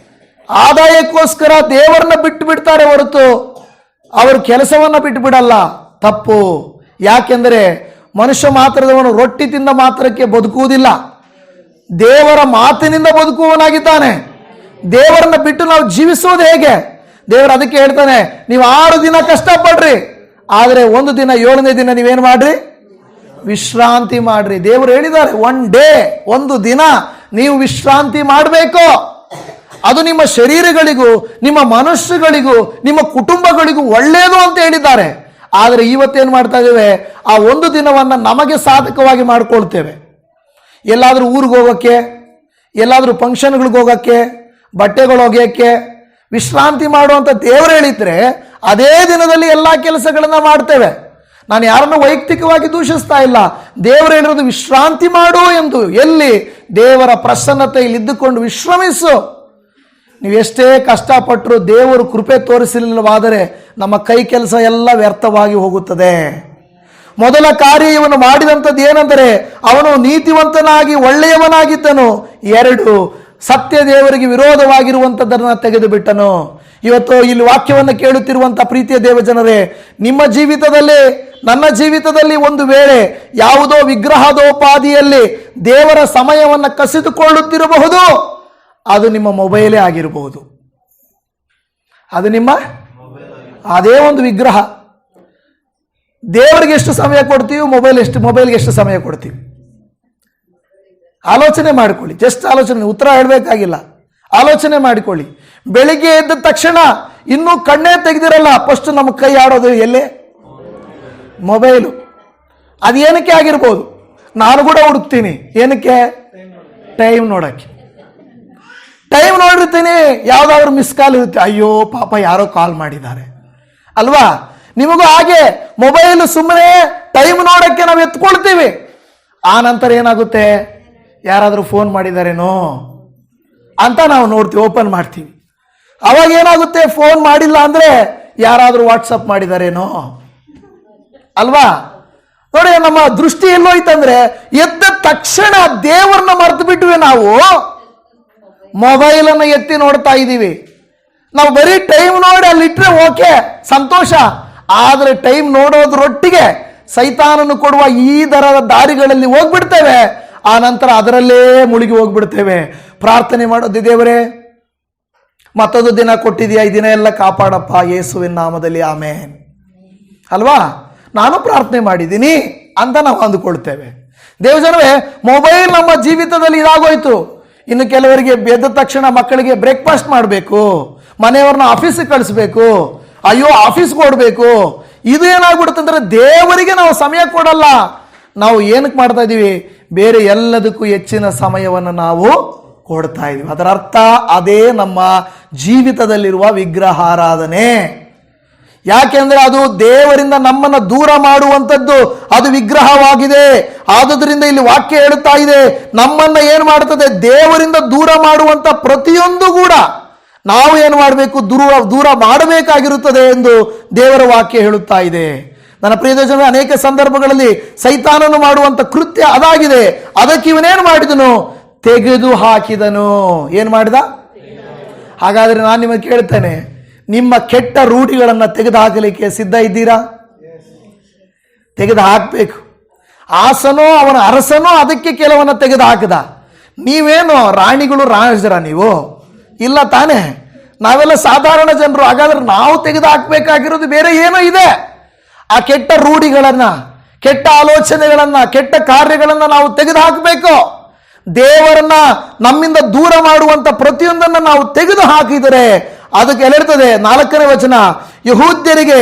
ಆದಾಯಕ್ಕೋಸ್ಕರ ದೇವರನ್ನ ಬಿಟ್ಟು ಬಿಡ್ತಾರೆ ಹೊರತು ಅವರು ಕೆಲಸವನ್ನ ಬಿಟ್ಟು ಬಿಡಲ್ಲ. ತಪ್ಪು. ಯಾಕೆಂದರೆ ಮನುಷ್ಯ ಮಾತ್ರದವನು ರೊಟ್ಟಿ ತಿಂದ ಮಾತ್ರಕ್ಕೆ ಬದುಕುವುದಿಲ್ಲ, ದೇವರ ಮಾತಿನಿಂದ ಬದುಕುವವನಾಗಿದ್ದಾನೆ. ದೇವರನ್ನ ಬಿಟ್ಟು ನಾವು ಜೀವಿಸೋದು ಹೇಗೆ? ದೇವರು ಅದಕ್ಕೆ ಹೇಳ್ತಾನೆ, ನೀವು 6 ದಿನ ಕಷ್ಟಪಡ್ರಿ, ಆದರೆ ಒಂದು ದಿನ 7ನೇ ದಿನ ನೀವೇನು ಮಾಡ್ರಿ? ವಿಶ್ರಾಂತಿ ಮಾಡ್ರಿ. ದೇವರು ಹೇಳಿದ್ದಾರೆ, ಒಂದು ದಿನ ನೀವು ವಿಶ್ರಾಂತಿ ಮಾಡಬೇಕು. ಅದು ನಿಮ್ಮ ಶರೀರಗಳಿಗೂ, ನಿಮ್ಮ ಮನಸ್ಸುಗಳಿಗೂ, ನಿಮ್ಮ ಕುಟುಂಬಗಳಿಗೂ ಒಳ್ಳೆಯದು ಅಂತ ಹೇಳಿದ್ದಾರೆ. ಆದರೆ ಇವತ್ತೇನು ಮಾಡ್ತಾ ಇದ್ದೇವೆ? ಆ ಒಂದು ದಿನವನ್ನು ನಮಗೆ ಸಾಧಕವಾಗಿ ಮಾಡಿಕೊಳ್ತೇವೆ. ಎಲ್ಲಾದರೂ ಊರಿಗೆ ಹೋಗೋಕ್ಕೆ, ಎಲ್ಲಾದರೂ ಫಂಕ್ಷನ್ಗಳಿಗೆ ಹೋಗೋಕ್ಕೆ, ಬಟ್ಟೆಗಳು ಒಗೆಯಕ್ಕೆ, ವಿಶ್ರಾಂತಿ ಮಾಡುವಂತ ದೇವರು ಹೇಳಿದ್ರೆ ಅದೇ ದಿನದಲ್ಲಿ ಎಲ್ಲ ಕೆಲಸಗಳನ್ನ ಮಾಡ್ತೇವೆ. ನಾನು ಯಾರನ್ನು ವೈಯಕ್ತಿಕವಾಗಿ ದೂಷಿಸ್ತಾ ಇಲ್ಲ. ದೇವರು ಹೇಳಿರೋದು ವಿಶ್ರಾಂತಿ ಮಾಡು ಎಂದು. ಎಲ್ಲಿ? ದೇವರ ಪ್ರಸನ್ನತೆಯಲ್ಲಿ ಇದ್ದುಕೊಂಡು ವಿಶ್ರಮಿಸು. ನೀವು ಎಷ್ಟೇ ಕಷ್ಟಪಟ್ಟರು ದೇವರು ಕೃಪೆ ತೋರಿಸಲಿಲ್ಲವಾದರೆ ನಮ್ಮ ಕೈ ಕೆಲಸ ಎಲ್ಲ ವ್ಯರ್ಥವಾಗಿ ಹೋಗುತ್ತದೆ. ಮೊದಲ ಕಾರ್ಯ ಇವನು ಮಾಡಿದಂಥದ್ದು ಏನೆಂದರೆ ಅವನು ನೀತಿವಂತನಾಗಿ ಒಳ್ಳೆಯವನಾಗಿದ್ದನು. 2, ಸತ್ಯ ದೇವರಿಗೆ ವಿರೋಧವಾಗಿರುವಂಥದ್ದನ್ನು ತೆಗೆದು ಬಿಟ್ಟನು. ಇವತ್ತು ಇಲ್ಲಿ ವಾಕ್ಯವನ್ನು ಕೇಳುತ್ತಿರುವಂಥ ಪ್ರೀತಿಯ ದೇವಜನರೇ, ನಿಮ್ಮ ಜೀವಿತದಲ್ಲಿ, ನನ್ನ ಜೀವಿತದಲ್ಲಿ ಒಂದು ವೇಳೆ ಯಾವುದೋ ವಿಗ್ರಹದೋಪಾದಿಯಲ್ಲಿ ದೇವರ ಸಮಯವನ್ನು ಕಸಿದುಕೊಳ್ಳುತ್ತಿರಬಹುದು. ಅದು ನಿಮ್ಮ ಮೊಬೈಲೇ ಆಗಿರಬಹುದು. ಅದು ನಿಮ್ಮ ಅದೇ ಒಂದು ವಿಗ್ರಹ. ದೇವರಿಗೆ ಎಷ್ಟು ಸಮಯ ಕೊಡ್ತೀವಿ, ಮೊಬೈಲ್ಗೆ ಎಷ್ಟು ಸಮಯ ಕೊಡ್ತೀವಿ? ಆಲೋಚನೆ ಮಾಡಿಕೊಳ್ಳಿ. ಜಸ್ಟ್ ಆಲೋಚನೆ, ಉತ್ತರ ಹೇಳಬೇಕಾಗಿಲ್ಲ, ಆಲೋಚನೆ ಮಾಡಿಕೊಳ್ಳಿ. ಬೆಳಿಗ್ಗೆ ಎದ್ದ ತಕ್ಷಣ ಇನ್ನೂ ಕಣ್ಣೇ ತೆಗೆದಿರಲ್ಲ, ಫಸ್ಟ್ ನಮ್ಮ ಕೈ ಆಡೋದು ಎಲ್ಲೇ? ಮೊಬೈಲು. ಅದು ಏನಕ್ಕೆ ಆಗಿರ್ಬೋದು, ನಾನು ಕೂಡ ಹುಡುಕ್ತೀನಿ. ಏನಕ್ಕೆ? ಟೈಮ್ ನೋಡಕ್ಕೆ. ಟೈಮ್ ನೋಡಿರ್ತೀನಿ, ಯಾವ್ದಾದ್ರು ಮಿಸ್ ಕಾಲ್ ಇರುತ್ತೆ, ಅಯ್ಯೋ ಪಾಪ ಯಾರೋ ಕಾಲ್ ಮಾಡಿದ್ದಾರೆ ಅಲ್ವಾ? ನಿಮಗೂ ಹಾಗೆ ಮೊಬೈಲ್ ಸುಮ್ಮನೆ ಟೈಮ್ ನೋಡಕ್ಕೆ ನಾವು ಎತ್ಕೊಳ್ತೀವಿ. ಆ ನಂತರ ಏನಾಗುತ್ತೆ, ಯಾರಾದರೂ ಫೋನ್ ಮಾಡಿದಾರೇನೋ ಅಂತ ನಾವು ನೋಡ್ತೀವಿ, ಓಪನ್ ಮಾಡ್ತೀವಿ. ಅವಾಗ ಏನಾಗುತ್ತೆ, ಫೋನ್ ಮಾಡಿಲ್ಲ ಅಂದ್ರೆ ಯಾರಾದರೂ ವಾಟ್ಸಪ್ ಮಾಡಿದಾರೇನೋ ಅಲ್ವಾ? ನೋಡಿ, ನಮ್ಮ ದೃಷ್ಟಿ ಎಲ್ಲೋಯ್ತಂದ್ರೆ ಎದ್ದ ತಕ್ಷಣ ದೇವರನ್ನ ಮರೆತು ಬಿಟ್ವಿ. ನಾವು ಮೊಬೈಲನ್ನು ಎತ್ತಿ ನೋಡ್ತಾ ಇದ್ದೀವಿ. ನಾವು ಬರೀ ಟೈಮ್ ನೋಡಿ ಅಲ್ಲಿಟ್ರೆ ಓಕೆ, ಸಂತೋಷ. ಆದರೆ ಟೈಮ್ ನೋಡೋದ್ರೊಟ್ಟಿಗೆ ಸೈತಾನನು ಕೊಡುವ ಈ ದರದ ದಾರಿಗಳಲ್ಲಿ ಹೋಗ್ಬಿಡ್ತೇವೆ. ಆ ನಂತರ ಅದರಲ್ಲೇ ಮುಳುಗಿ ಹೋಗ್ಬಿಡ್ತೇವೆ. ಪ್ರಾರ್ಥನೆ ಮಾಡೋದು, ದೇವರೇ ಮತ್ತೊಂದು ದಿನ ಕೊಟ್ಟಿದೆಯಾ, ಈ ದಿನ ಎಲ್ಲ ಕಾಪಾಡಪ್ಪ ಯೇಸುವಿನ ನಾಮದಲ್ಲಿ, ಆಮೇನ್ ಅಲ್ವಾ? ನಾನು ಪ್ರಾರ್ಥನೆ ಮಾಡಿದ್ದೀನಿ ಅಂತ ನಾವು ಅಂದುಕೊಳ್ತೇವೆ. ದೇವಜನವೇ, ಮೊಬೈಲ್ ನಮ್ಮ ಜೀವಿತದಲ್ಲಿ ಇದಾಗೋಯ್ತು. ಇನ್ನು ಕೆಲವರಿಗೆ ಎದ್ದ ತಕ್ಷಣ ಮಕ್ಕಳಿಗೆ ಬ್ರೇಕ್ಫಾಸ್ಟ್ ಮಾಡಬೇಕು, ಮನೆಯವ್ರನ್ನ ಆಫೀಸಿಗೆ ಕಳಿಸ್ಬೇಕು, ಅಯ್ಯೋ ಆಫೀಸ್ಗೆ ಓಡಬೇಕು. ಇದು ಏನಾಗ್ಬಿಡುತ್ತಂದ್ರೆ ದೇವರಿಗೆ ನಾವು ಸಮಯ ಕೊಡಲ್ಲ. ನಾವು ಏನಕ್ಕೆ ಮಾಡ್ತಾ ಇದ್ದೀವಿ? ಬೇರೆ ಎಲ್ಲದಕ್ಕೂ ಹೆಚ್ಚಿನ ಸಮಯವನ್ನು ನಾವು ಕೊಡ್ತಾ ಇದ್ದೀವಿ. ಅದರ ಅರ್ಥ ಅದೇ ನಮ್ಮ ಜೀವಿತದಲ್ಲಿರುವ ವಿಗ್ರಹಾರಾಧನೆ. ಯಾಕೆಂದ್ರೆ ಅದು ದೇವರಿಂದ ನಮ್ಮನ್ನು ದೂರ ಮಾಡುವಂಥದ್ದು, ಅದು ವಿಗ್ರಹವಾಗಿದೆ. ಆದುದರಿಂದ ಇಲ್ಲಿ ವಾಕ್ಯ ಹೇಳುತ್ತಾ ಇದೆ, ನಮ್ಮನ್ನ ಏನು ಮಾಡ್ತದೆ? ದೇವರಿಂದ ದೂರ ಮಾಡುವಂತ ಪ್ರತಿಯೊಂದು ಕೂಡ ನಾವು ಏನು ಮಾಡಬೇಕು? ದೂರ ಮಾಡಬೇಕಾಗಿರುತ್ತದೆ ಎಂದು ದೇವರ ವಾಕ್ಯ ಹೇಳುತ್ತಾ ಇದೆ. ನನ್ನ ಪ್ರಿಯ ದೇಶವೇ, ಅನೇಕ ಸಂದರ್ಭಗಳಲ್ಲಿ ಸೈತಾನನು ಮಾಡುವಂತ ಕೃತ್ಯ ಅದಾಗಿದೆ. ಅದಕ್ಕೆ ಇವನೇನು ಮಾಡಿದನು? ತೆಗೆದು ಹಾಕಿದನು. ಏನು ಮಾಡಿದ? ಹಾಗಾದ್ರೆ ನಾನು ನಿಮಗೆ ಕೇಳ್ತೇನೆ, ನಿಮ್ಮ ಕೆಟ್ಟ ರೂಢಿಗಳನ್ನು ತೆಗೆದು ಹಾಕಲಿಕ್ಕೆ ಸಿದ್ಧ ಇದ್ದೀರಾ? ತೆಗೆದು ಹಾಕಬೇಕು. ಆಸನೋ ಅವನ ಅರಸನೋ ಅದಕ್ಕೆ ಕೆಲವನ್ನ ತೆಗೆದು ಹಾಕದ. ನೀವೇನು ರಾಣಿಗಳು, ರಾಜರ ನೀವು? ಇಲ್ಲ ತಾನೇ? ನಾವೆಲ್ಲ ಸಾಧಾರಣ ಜನರು. ಹಾಗಾದ್ರೆ ನಾವು ತೆಗೆದು ಹಾಕಬೇಕಾಗಿರೋದು ಬೇರೆ ಏನೋ ಇದೆ. ಆ ಕೆಟ್ಟ ರೂಢಿಗಳನ್ನ, ಕೆಟ್ಟ ಆಲೋಚನೆಗಳನ್ನ, ಕೆಟ್ಟ ಕಾರ್ಯಗಳನ್ನ ನಾವು ತೆಗೆದು ಹಾಕಬೇಕು. ದೇವರನ್ನ ನಮ್ಮಿಂದ ದೂರ ಮಾಡುವಂತ ಪ್ರತಿಯೊಂದನ್ನು ನಾವು ತೆಗೆದು ಹಾಕಿದರೆ ಅದಕ್ಕೆ ಹೇಳಿರ್ತದೆ 4ನೇ ವಚನ, ಯಹೂದ್ಯರಿಗೆ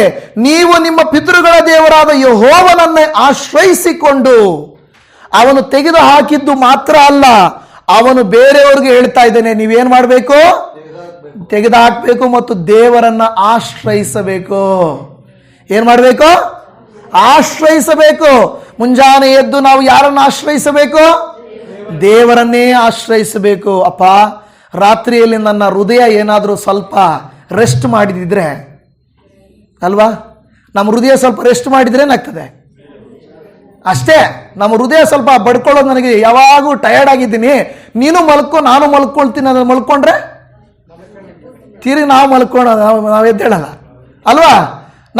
ನೀವು ನಿಮ್ಮ ಪಿತೃಗಳ ದೇವರಾದ ಯೆಹೋವನನ್ನೇ ಆಶ್ರಯಿಸಿಕೊಂಡು. ಅವನು ತೆಗೆದು ಹಾಕಿದ್ದು ಮಾತ್ರ ಅಲ್ಲ, ಅವನು ಬೇರೆಯವ್ರಿಗೆ ಹೇಳ್ತಾ ಇದ್ದಾನೆ, ನೀವೇನ್ ಮಾಡಬೇಕು? ತೆಗೆದು ಹಾಕಬೇಕು ಮತ್ತು ದೇವರನ್ನ ಆಶ್ರಯಿಸಬೇಕು. ಏನ್ ಮಾಡಬೇಕು? ಆಶ್ರಯಿಸಬೇಕು. ಮುಂಜಾನೆ ಎದ್ದು ನಾವು ಯಾರನ್ನು ಆಶ್ರಯಿಸಬೇಕು? ದೇವರನ್ನೇ ಆಶ್ರಯಿಸಬೇಕು. ಅಪ್ಪ, ರಾತ್ರಿಯಲ್ಲಿ ನನ್ನ ಹೃದಯ ಏನಾದರೂ ಸ್ವಲ್ಪ ರೆಸ್ಟ್ ಮಾಡಿದಿದ್ರೆ ಅಲ್ವಾ? ನಮ್ಮ ಹೃದಯ ಸ್ವಲ್ಪ ರೆಸ್ಟ್ ಮಾಡಿದ್ರೆ ಏನಾಗ್ತದೆ? ಅಷ್ಟೇ. ನಮ್ಮ ಹೃದಯ ಸ್ವಲ್ಪ ಬಡ್ಕೊಳ್ಳೋದು, ನನಗೆ ಯಾವಾಗೂ ಟಯರ್ಡ್ ಆಗಿದ್ದೀನಿ, ನೀನು ಮಲ್ಕೊ ನಾನು ಮಲ್ಕೊಳ್ತೀನಿ, ಅದನ್ನು ಮಲ್ಕೊಂಡ್ರೆ ತಿರುಗಿ ನಾವು ನಾವು ಎದ್ದೇಳಲ್ಲ ಅಲ್ವಾ?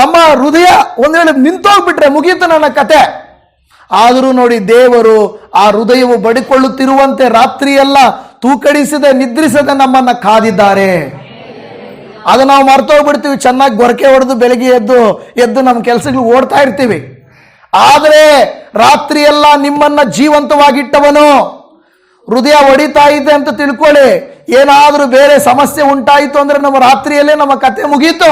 ನಮ್ಮ ಹೃದಯ ಒಂದು ವೇಳೆ ನಿಂತೋಗ್ಬಿಟ್ರೆ ಮುಗೀತು ನನ್ನ ಕತೆ. ಆದರೂ ನೋಡಿ, ದೇವರು ಆ ಹೃದಯವು ಬಡಿಕೊಳ್ಳುತ್ತಿರುವಂತೆ ರಾತ್ರಿಯೆಲ್ಲ ತೂಕಡಿಸದೆ ನಿದ್ರಿಸದೆ ನಮ್ಮನ್ನ ಕಾದಿದ್ದಾರೆ. ಅದು ನಾವು ಮರ್ತೋಗ್ಬಿಡ್ತೀವಿ. ಚೆನ್ನಾಗಿ ಗೊರಕೆ ಹೊಡೆದು ಬೆಳಗ್ಗೆ ಎದ್ದು ನಮ್ಮ ಕೆಲಸಗಳು ಓಡ್ತಾ ಇರ್ತೀವಿ. ಆದರೆ ರಾತ್ರಿಯೆಲ್ಲ ನಿಮ್ಮನ್ನ ಜೀವಂತವಾಗಿಟ್ಟವನು. ಹೃದಯ ಹೊಡಿತಾ ಇದೆ ಅಂತ ತಿಳ್ಕೊಳ್ಳಿ. ಏನಾದರೂ ಬೇರೆ ಸಮಸ್ಯೆ ಉಂಟಾಯಿತು ಅಂದ್ರೆ ನಮ್ಮ ರಾತ್ರಿಯಲ್ಲೇ ನಮ್ಮ ಕತೆ ಮುಗೀತು.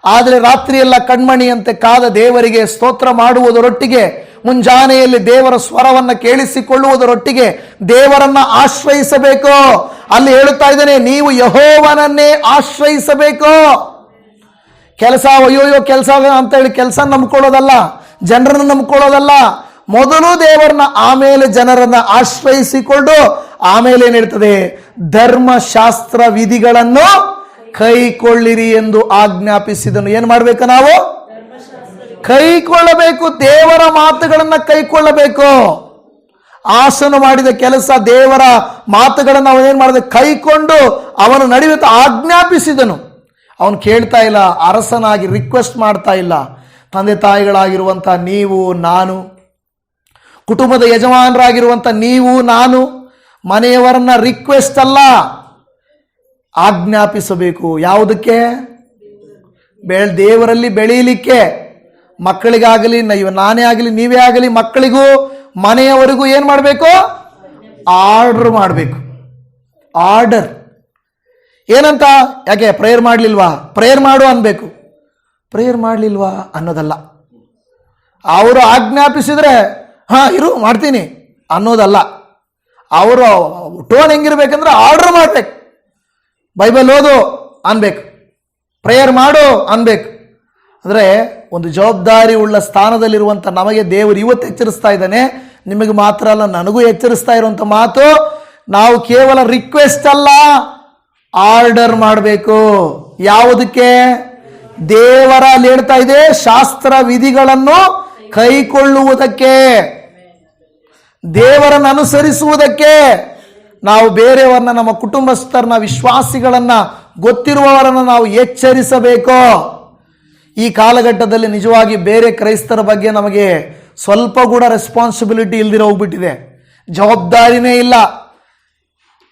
ಆದರೆ ರಾತ್ರಿಯೆಲ್ಲ ಕಣ್ಮಣಿಯಂತೆ ಕಾದ ದೇವರಿಗೆ ಸ್ತೋತ್ರ ಮಾಡುವುದರೊಟ್ಟಿಗೆ ಮುಂಜಾನೆಯಲ್ಲಿ ದೇವರ ಸ್ವರವನ್ನು ಕೇಳಿಸಿಕೊಳ್ಳುವುದರೊಟ್ಟಿಗೆ ದೇವರನ್ನ ಆಶ್ರಯಿಸಬೇಕು. ಅಲ್ಲಿ ಹೇಳುತ್ತಾ ಇದ್ದೇನೆ, ನೀವು ಯೆಹೋವನನ್ನೇ ಆಶ್ರಯಿಸಬೇಕು. ಕೆಲಸ ಅಯ್ಯೋಯ್ಯೋ ಕೆಲಸ ಅಂತ ಹೇಳಿ ಕೆಲಸ ನಂಬ್ಕೊಳ್ಳೋದಲ್ಲ, ಜನರನ್ನು ನಂಬ್ಕೊಳ್ಳೋದಲ್ಲ. ಮೊದಲು ದೇವರನ್ನ, ಆಮೇಲೆ ಜನರನ್ನ ಆಶ್ರಯಿಸಿಕೊಂಡು ಆಮೇಲೆ ಏನ್ ಹೇಳ್ತದೆ, ಧರ್ಮಶಾಸ್ತ್ರ ವಿಧಿಗಳನ್ನು ಕೈಕೊಳ್ಳಿರಿ ಎಂದು ಆಜ್ಞಾಪಿಸಿದನು. ಏನ್ ಮಾಡ್ಬೇಕು? ನಾವು ಕೈಕೊಳ್ಳಬೇಕು. ದೇವರ ಮಾತುಗಳನ್ನ ಕೈಕೊಳ್ಳಬೇಕು. ಆಸನು ಮಾಡಿದ ಕೆಲಸ, ದೇವರ ಮಾತುಗಳನ್ನು ಅವನೇನ್ ಮಾಡಿದ, ಕೈಕೊಂಡು ಅವನು ನಡೆಯುತ್ತ ಆಜ್ಞಾಪಿಸಿದನು. ಅವನು ಕೇಳ್ತಾ ಇಲ್ಲ, ಅರಸನಾಗಿ ರಿಕ್ವೆಸ್ಟ್ ಮಾಡ್ತಾ ಇಲ್ಲ. ತಂದೆ ತಾಯಿಗಳಾಗಿರುವಂತ ನೀವು ನಾನು, ಕುಟುಂಬದ ಯಜಮಾನರಾಗಿರುವಂತ ನೀವು ನಾನು, ಮನೆಯವರನ್ನ ರಿಕ್ವೆಸ್ಟ್ ಅಲ್ಲ, ಆಜ್ಞಾಪಿಸಬೇಕು. ಯಾವುದಕ್ಕೆ? ದೇವರಲ್ಲಿ ಬೆಳೆಯಲಿಕ್ಕೆ. ಮಕ್ಕಳಿಗಾಗಲಿ, ನಾನೇ ಆಗಲಿ, ನೀವೇ ಆಗಲಿ, ಮಕ್ಕಳಿಗೂ ಮನೆಯವರಿಗೂ ಏನ್ ಮಾಡಬೇಕು? ಆರ್ಡರ್ ಮಾಡಬೇಕು. ಆರ್ಡರ್ ಏನಂತ? ಯಾಕೆ ಪ್ರೇಯರ್ ಮಾಡಲಿಲ್ವಾ? ಪ್ರೇಯರ್ ಮಾಡು ಅನ್ಬೇಕು. ಪ್ರೇಯರ್ ಮಾಡಲಿಲ್ವಾ ಅನ್ನೋದಲ್ಲ. ಅವರು ಆಜ್ಞಾಪಿಸಿದ್ರೆ ಇರು ಮಾಡ್ತೀನಿ ಅನ್ನೋದಲ್ಲ. ಅವರು ಟೋನ್ ಹೆಂಗಿರ್ಬೇಕಂದ್ರೆ ಆರ್ಡರ್ ಮಾಡ್ಬೇಕು. ಬೈಬಲ್ ಓದು ಅನ್ಬೇಕು, ಪ್ರೇಯರ್ ಮಾಡು ಅನ್ಬೇಕು. ಅಂದರೆ ಒಂದು ಜವಾಬ್ದಾರಿ ಉಳ್ಳ ಸ್ಥಾನದಲ್ಲಿರುವಂಥ ನಮಗೆ ದೇವರು ಇವತ್ತು ಎಚ್ಚರಿಸ್ತಾ ಇದ್ದಾನೆ. ನಿಮಗೆ ಮಾತ್ರ ಅಲ್ಲ, ನನಗೂ ಎಚ್ಚರಿಸ್ತಾ ಇರುವಂಥ ಮಾತು, ನಾವು ಕೇವಲ ರಿಕ್ವೆಸ್ಟ್ ಅಲ್ಲ, ಆರ್ಡರ್ ಮಾಡಬೇಕು. ಯಾವುದಕ್ಕೆ? ದೇವರ ಅಲ್ಲಿ ಹೇಳ್ತಾ ಇದೆ, ಶಾಸ್ತ್ರ ವಿಧಿಗಳನ್ನು ಕೈಕೊಳ್ಳುವುದಕ್ಕೆ, ದೇವರನ್ನು ಅನುಸರಿಸುವುದಕ್ಕೆ. ನಾವು ಬೇರೆಯವರನ್ನ, ನಮ್ಮ ಕುಟುಂಬಸ್ಥರನ್ನ, ವಿಶ್ವಾಸಿಗಳನ್ನ, ಗೊತ್ತಿರುವವರನ್ನು ನಾವು ಎಚ್ಚರಿಸಬೇಕು. ಈ ಕಾಲಘಟ್ಟದಲ್ಲಿ ನಿಜವಾಗಿ ಬೇರೆ ಕ್ರೈಸ್ತರ ಬಗ್ಗೆ ನಮಗೆ ಸ್ವಲ್ಪ ಕೂಡ ರೆಸ್ಪಾನ್ಸಿಬಿಲಿಟಿ ಇಲ್ದಿರೋ ಹೋಗ್ಬಿಟ್ಟಿದೆ. ಜವಾಬ್ದಾರಿನೇ ಇಲ್ಲ.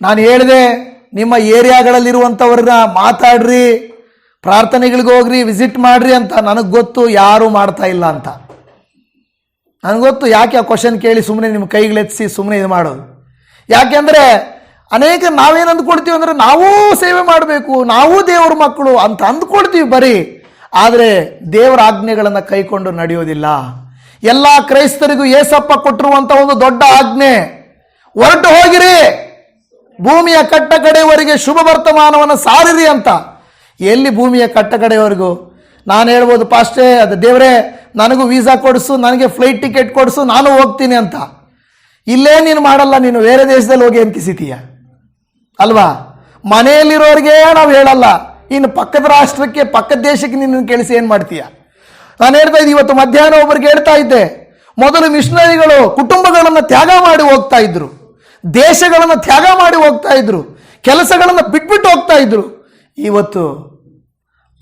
ನಾನು ಹೇಳಿದೆ, ನಿಮ್ಮ ಏರಿಯಾಗಳಲ್ಲಿರುವಂಥವ್ರನ್ನ ಮಾತಾಡ್ರಿ, ಪ್ರಾರ್ಥನೆಗಳಿಗೆ ಹೋಗ್ರಿ, ವಿಸಿಟ್ ಮಾಡ್ರಿ ಅಂತ. ನನಗೆ ಗೊತ್ತು ಯಾರೂ ಮಾಡ್ತಾ ಇಲ್ಲ ಅಂತ. ನನಗೆ ಗೊತ್ತು. ಯಾಕೆ ಆ ಕ್ವಶನ್ ಕೇಳಿ ಸುಮ್ಮನೆ ನಿಮ್ಮ ಕೈಗಳೆತ್ಸಿ ಸುಮ್ಮನೆ ಇದು ಮಾಡೋದು? ಯಾಕೆಂದರೆ ಅನೇಕ ನಾವೇನು ಅಂದ್ಕೊಳ್ತೀವಿ ಅಂದರೆ, ನಾವೂ ಸೇವೆ ಮಾಡಬೇಕು, ನಾವೂ ದೇವರ ಮಕ್ಕಳು ಅಂತ ಅಂದ್ಕೊಳ್ತೀವಿ ಬರೀ. ಆದರೆ ದೇವರ ಆಜ್ಞೆಗಳನ್ನು ಕೈಕೊಂಡು ನಡೆಯೋದಿಲ್ಲ. ಎಲ್ಲ ಕ್ರೈಸ್ತರಿಗೂ ಏಸಪ್ಪ ಕೊಟ್ಟಿರುವಂಥ ಒಂದು ದೊಡ್ಡ ಆಜ್ಞೆ, ಹೊರಟು ಹೋಗಿರಿ, ಭೂಮಿಯ ಕಟ್ಟ ಕಡೆಯವರೆಗೆ ಶುಭ ವರ್ತಮಾನವನ್ನು ಸಾರಿರಿ ಅಂತ. ಎಲ್ಲಿ ಭೂಮಿಯ ಕಟ್ಟ ಕಡೆಯವರೆಗೂ? ನಾನು ಹೇಳ್ಬೋದು, ಪಾಸ್ಟೇ ಅದು ದೇವರೇ ನನಗೂ ವೀಸಾ ಕೊಡಿಸು, ನನಗೆ ಫ್ಲೈಟ್ ಟಿಕೆಟ್ ಕೊಡಿಸು, ನಾನು ಹೋಗ್ತೀನಿ ಅಂತ. ಇಲ್ಲೇ ನೀನು ಮಾಡಲ್ಲ, ನೀನು ಬೇರೆ ದೇಶದಲ್ಲಿ ಹೋಗಿ ಅನ್ಕಿಸಿತೀಯ ಅಲ್ವಾ? ಮನೆಯಲ್ಲಿರೋರಿಗೆ ನಾವು ಹೇಳಲ್ಲ, ಇನ್ನು ಪಕ್ಕದ ರಾಷ್ಟ್ರಕ್ಕೆ, ಪಕ್ಕದ ದೇಶಕ್ಕೆ ನಿನ್ನ ಕೇಳಿಸಿ ಏನು ಮಾಡ್ತೀಯ? ನಾನು ಹೇಳ್ತಾ ಇದ್ದೆ, ಇವತ್ತು ಮಧ್ಯಾಹ್ನ ಒಬ್ಬರಿಗೆ ಹೇಳ್ತಾ ಇದ್ದೆ, ಮೊದಲು ಮಿಷನರಿಗಳು ಕುಟುಂಬಗಳನ್ನು ತ್ಯಾಗ ಮಾಡಿ ಹೋಗ್ತಾ ಇದ್ರು, ದೇಶಗಳನ್ನು ತ್ಯಾಗ ಮಾಡಿ ಹೋಗ್ತಾ ಇದ್ರು, ಕೆಲಸಗಳನ್ನು ಬಿಟ್ಬಿಟ್ಟು ಹೋಗ್ತಾ ಇದ್ರು. ಇವತ್ತು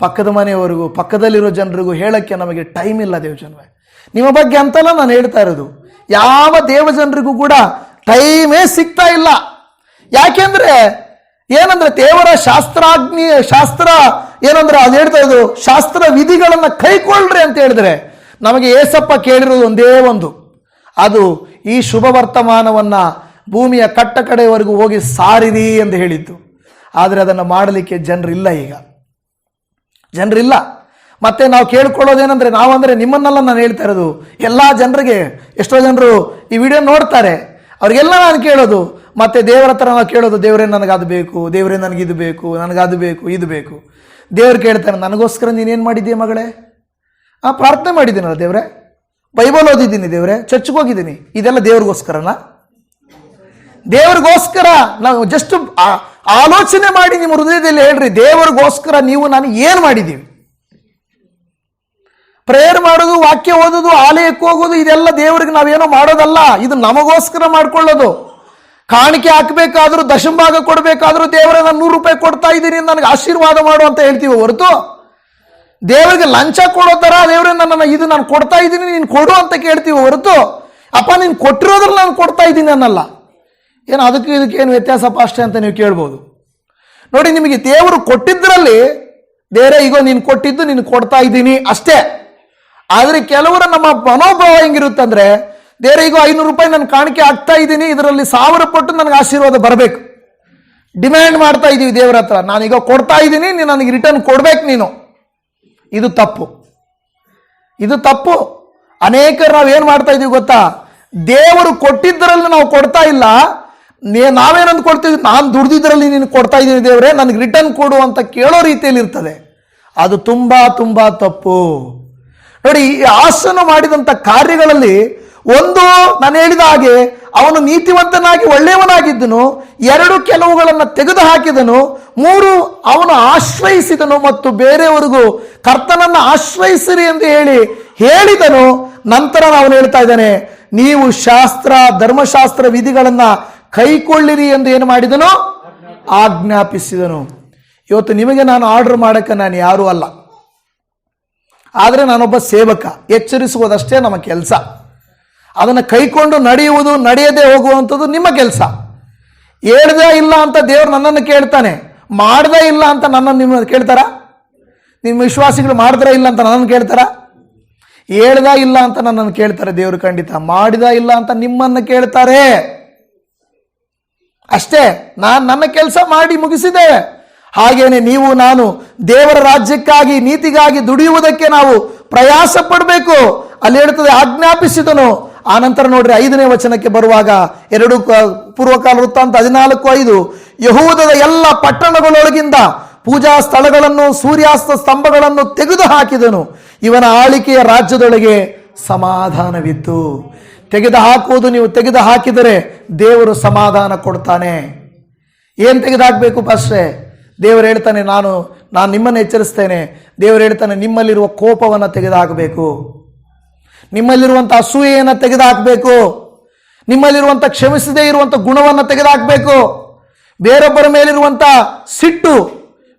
ಪಕ್ಕದ ಮನೆಯವರಿಗೂ, ಪಕ್ಕದಲ್ಲಿರೋ ಜನರಿಗೂ ಹೇಳಕ್ಕೆ ನಮಗೆ ಟೈಮ್ ಇಲ್ಲ. ದೇವಜನವೇ, ನಿಮ್ಮ ಬಗ್ಗೆ ಅಂತಲ್ಲ ನಾನು ಹೇಳ್ತಾ ಇರೋದು, ಯಾವ ದೇವಜನರಿಗೂ ಕೂಡ ಟೈಮೇ ಸಿಗ್ತಾ ಇಲ್ಲ. ಯಾಕೆಂದ್ರೆ ಏನಂದ್ರೆ ದೇವರ ಶಾಸ್ತ್ರ ಏನಂದ್ರೆ ಅದು ಹೇಳ್ತಾ ಇರೋದು, ಶಾಸ್ತ್ರ ವಿಧಿಗಳನ್ನು ಕೈಕೊಳ್ಳ್ರಿ ಅಂತ ಹೇಳಿದ್ರೆ, ನಮಗೆ ಏಸಪ್ಪ ಕೇಳಿರೋದು ಒಂದೇ ಒಂದು, ಅದು ಈ ಶುಭ ವರ್ತಮಾನವನ್ನ ಭೂಮಿಯ ಕಟ್ಟ ಕಡೆಯವರೆಗೂ ಹೋಗಿ ಸಾರಿರಿ ಎಂದು ಹೇಳಿದ್ದು. ಆದರೆ ಅದನ್ನು ಮಾಡಲಿಕ್ಕೆ ಜನರಿಲ್ಲ. ಈಗ ಜನರಿಲ್ಲ. ಮತ್ತೆ ನಾವು ಕೇಳ್ಕೊಳ್ಳೋದೇನೆಂದ್ರೆ, ನಾವಂದ್ರೆ ನಿಮ್ಮನ್ನೆಲ್ಲ ನಾನು ಹೇಳ್ತಾ ಇರೋದು, ಎಲ್ಲ ಜನರಿಗೆ, ಎಷ್ಟೋ ಜನರು ಈ ವಿಡಿಯೋ ನೋಡ್ತಾರೆ, ಅವ್ರಿಗೆಲ್ಲ ನಾನು ಕೇಳೋದು, ಮತ್ತೆ ದೇವರ ಹತ್ರ ನಾವು ಕೇಳೋದು, ದೇವರೇ ನನಗೆ ಅದು ಬೇಕು, ದೇವರೇ ನನಗೆ ಇದು ಬೇಕು, ನನಗೆ ಅದು ಬೇಕು, ಇದು ಬೇಕು. ದೇವ್ರು ಕೇಳ್ತಾನೆ, ನನಗೋಸ್ಕರ ನೀನೇನು ಮಾಡಿದ್ದೀಯ ಮಗಳೇ? ಪ್ರಾರ್ಥನೆ ಮಾಡಿದ್ದೀನಲ್ಲ ದೇವರೇ, ಬೈಬಲ್ ಓದಿದ್ದೀನಿ ದೇವರೇ, ಚರ್ಚ್ಗೆ ಹೋಗಿದ್ದೀನಿ, ಇದೆಲ್ಲ ದೇವ್ರಿಗೋಸ್ಕರನಾ? ದೇವ್ರಿಗೋಸ್ಕರ ನಾವು ಜಸ್ಟ್ ಆಲೋಚನೆ ಮಾಡಿ ನಿಮ್ಮ ಹೃದಯದಲ್ಲಿ ಹೇಳ್ರಿ, ದೇವರಿಗೋಸ್ಕರ ನೀವು ನಾನು ಏನು ಮಾಡಿದ್ದೀವಿ? ಪ್ರೇಯರ್ ಮಾಡೋದು, ವಾಕ್ಯ ಓದೋದು, ಆಲಯಕ್ಕೆ ಹೋಗೋದು, ಇದೆಲ್ಲ ದೇವರಿಗೆ ನಾವೇನೋ ಮಾಡೋದಲ್ಲ. ಇದು ನಮಗೋಸ್ಕರ ಮಾಡ್ಕೊಳ್ಳೋದು. ಕಾಣಿಕೆ ಹಾಕಬೇಕಾದ್ರೂ, ದಶಮಭಾಗ ಕೊಡಬೇಕಾದ್ರೂ, ದೇವರೇ ನಾನು 100 ರೂಪಾಯಿ ಕೊಡ್ತಾ ಇದ್ದೀನಿ, ನನಗೆ ಆಶೀರ್ವಾದ ಮಾಡು ಅಂತ ಹೇಳ್ತೀವಿ ಹೊರತು, ದೇವರಿಗೆ ಲಂಚ ಕೊಡೋ ಥರ ದೇವರೇ ಇದು ನಾನು ಕೊಡ್ತಾ ಇದ್ದೀನಿ, ನೀನು ಕೊಡು ಅಂತ ಕೇಳ್ತೀವಿ ಹೊರತು, ಅಪ್ಪ ನೀನು ಕೊಟ್ಟಿರೋದ್ರಲ್ಲಿ ನಾನು ಕೊಡ್ತಾ ಇದ್ದೀನಿ ಅನ್ನಲ್ಲ. ಏನು ಅದಕ್ಕೆ ಇದಕ್ಕೇನು ವ್ಯತ್ಯಾಸಪ್ಪ ಅಷ್ಟೇ ಅಂತ ನೀವು ಕೇಳ್ಬೋದು. ನೋಡಿ, ನಿಮಗೆ ದೇವರು ಕೊಟ್ಟಿದ್ದರಲ್ಲಿ ದೇವರೇ ಈಗ ನೀನು ಕೊಟ್ಟಿದ್ದು ನೀನು ಕೊಡ್ತಾ ಇದ್ದೀನಿ ಅಷ್ಟೇ. ಆದರೆ ಕೆಲವರ ನಮ್ಮ ಮನೋಭಾವ ಹೆಂಗಿರುತ್ತಂದ್ರೆ, ದೇವರೇ ಈಗ 500 ರೂಪಾಯಿ ನಾನು ಕಾಣಿಕೆ ಆಗ್ತಾ ಇದ್ದೀನಿ, ಇದರಲ್ಲಿ 1000 ಪಟ್ಟು ನನಗೆ ಆಶೀರ್ವಾದ ಬರಬೇಕು, ಡಿಮ್ಯಾಂಡ್ ಮಾಡ್ತಾ ಇದ್ದೀವಿ ದೇವರ ಹತ್ರ. ನಾನೀಗ ಕೊಡ್ತಾ ಇದ್ದೀನಿ, ನೀನು ನನಗೆ ರಿಟರ್ನ್ ಕೊಡ್ಬೇಕು ನೀನು. ಇದು ತಪ್ಪು, ಇದು ತಪ್ಪು. ಅನೇಕರು ನಾವೇನು ಮಾಡ್ತಾ ಇದೀವಿ ಗೊತ್ತಾ, ದೇವರು ಕೊಟ್ಟಿದ್ದರಲ್ಲಿ ನಾವು ಕೊಡ್ತಾ ಇಲ್ಲ, ನಾವೇನಂದು ಕೊಡ್ತೀವಿ, ನಾನು ದುಡ್ದಿದ್ರಲ್ಲಿ ನೀನು ಕೊಡ್ತಾ ಇದ್ದೀನಿ ದೇವರೇ, ನನಗೆ ರಿಟರ್ನ್ ಕೊಡು ಅಂತ ಕೇಳೋ ರೀತಿಯಲ್ಲಿ ಇರ್ತದೆ. ಅದು ತುಂಬ ತುಂಬ ತಪ್ಪು. ನೋಡಿ, ಈ ಆಸನು ಮಾಡಿದಂಥ ಕಾರ್ಯಗಳಲ್ಲಿ ಒಂದು, ನಾನು ಹೇಳಿದ ಹಾಗೆ ಅವನು ನೀತಿವಂತನಾಗಿ ಒಳ್ಳೆಯವನಾಗಿದ್ದನು. 2, ಕೆಲವುಗಳನ್ನು ತೆಗೆದು ಹಾಕಿದನು. 3, ಅವನು ಆಶ್ರಯಿಸಿದನು ಮತ್ತು ಬೇರೆಯವರಿಗೂ ಕರ್ತನನ್ನು ಆಶ್ರಯಿಸಿರಿ ಎಂದು ಹೇಳಿದನು. ನಂತರ ಅವನು ಹೇಳ್ತಾ ಇದ್ದಾನೆ, ನೀವು ಧರ್ಮಶಾಸ್ತ್ರ ವಿಧಿಗಳನ್ನ ಕೈಕೊಳ್ಳಿರಿ ಎಂದು ಏನು ಮಾಡಿದನು? ಆಜ್ಞಾಪಿಸಿದನು. ಇವತ್ತು ನಿಮಗೆ ನಾನು ಆರ್ಡರ್ ಮಾಡಕ್ಕೆ ನಾನು ಯಾರೂ ಅಲ್ಲ, ಆದರೆ ನಾನೊಬ್ಬ ಸೇವಕ. ಎಚ್ಚರಿಸುವುದಷ್ಟೇ ನಮ್ಮ ಕೆಲಸ. ಅದನ್ನು ಕೈಕೊಂಡು ನಡೆಯುವುದು, ನಡೆಯದೆ ಹೋಗುವಂಥದ್ದು ನಿಮ್ಮ ಕೆಲಸ. ಹೇಳ್ದೇ ಇಲ್ಲ ಅಂತ ದೇವರು ನನ್ನನ್ನು ಕೇಳ್ತಾನೆ, ಮಾಡ್ದೇ ಇಲ್ಲ ಅಂತ ನಿಮ್ಮ ಕೇಳ್ತಾರ? ನಿಮ್ಮ ವಿಶ್ವಾಸಿಗಳು ಮಾಡಿದ್ರೆ ಇಲ್ಲ ಅಂತ ನನ್ನನ್ನು ಕೇಳ್ತಾರ? ಹೇಳ್ದ ಇಲ್ಲ ಅಂತ ನನ್ನನ್ನು ಕೇಳ್ತಾರೆ ದೇವರು, ಖಂಡಿತ. ಮಾಡಿದ ಇಲ್ಲ ಅಂತ ನಿಮ್ಮನ್ನು ಕೇಳ್ತಾರೆ ಅಷ್ಟೇ. ನನ್ನ ಕೆಲಸ ಮಾಡಿ ಮುಗಿಸಿದೆ. ಹಾಗೇನೆ ನೀವು ನಾನು ದೇವರ ರಾಜ್ಯಕ್ಕಾಗಿ, ನೀತಿಗಾಗಿ ದುಡಿಯುವುದಕ್ಕೆ ನಾವು ಪ್ರಯಾಸ ಪಡಬೇಕು. ಅಲ್ಲಿ ಹೇಳ್ತದೆ ಆಜ್ಞಾಪಿಸಿದನು. ಆನಂತರ ನೋಡ್ರಿ 5ನೇ ವಚನಕ್ಕೆ ಬರುವಾಗ, 2 ಪೂರ್ವಕಾಲ ವೃತ್ತಾಂತ 14:5, ಯಹೂದದ ಎಲ್ಲ ಪಟ್ಟಣಗಳೊಳಗಿಂದ ಪೂಜಾ ಸ್ಥಳಗಳನ್ನು, ಸೂರ್ಯಾಸ್ತ ಸ್ತಂಭಗಳನ್ನು ತೆಗೆದು ಹಾಕಿದನು. ಇವನ ಆಳಿಕೆಯ ರಾಜ್ಯದೊಳಗೆ ಸಮಾಧಾನವಿತ್ತು. ತೆಗೆದು ಹಾಕುವುದು, ನೀವು ತೆಗೆದು ಹಾಕಿದರೆ ದೇವರು ಸಮಾಧಾನ ಕೊಡ್ತಾನೆ. ಏನು ತೆಗೆದು ಹಾಕಬೇಕು ಪಾಸ್ಟ್ರೆ? ದೇವರು ಹೇಳ್ತಾನೆ, ನಾನು ನಿಮ್ಮನ್ನು ಎಚ್ಚರಿಸ್ತೇನೆ. ದೇವರು ಹೇಳ್ತಾನೆ, ನಿಮ್ಮಲ್ಲಿರುವ ಕೋಪವನ್ನು ತೆಗೆದು ಹಾಕಬೇಕು, ನಿಮ್ಮಲ್ಲಿರುವಂಥ ಅಸೂಯೆಯನ್ನು ತೆಗೆದು ಹಾಕಬೇಕು, ನಿಮ್ಮಲ್ಲಿರುವಂಥ ಕ್ಷಮಿಸದೇ ಇರುವಂಥ ಗುಣವನ್ನು ತೆಗೆದು ಹಾಕಬೇಕು, ಬೇರೊಬ್ಬರ ಮೇಲಿರುವಂಥ ಸಿಟ್ಟು,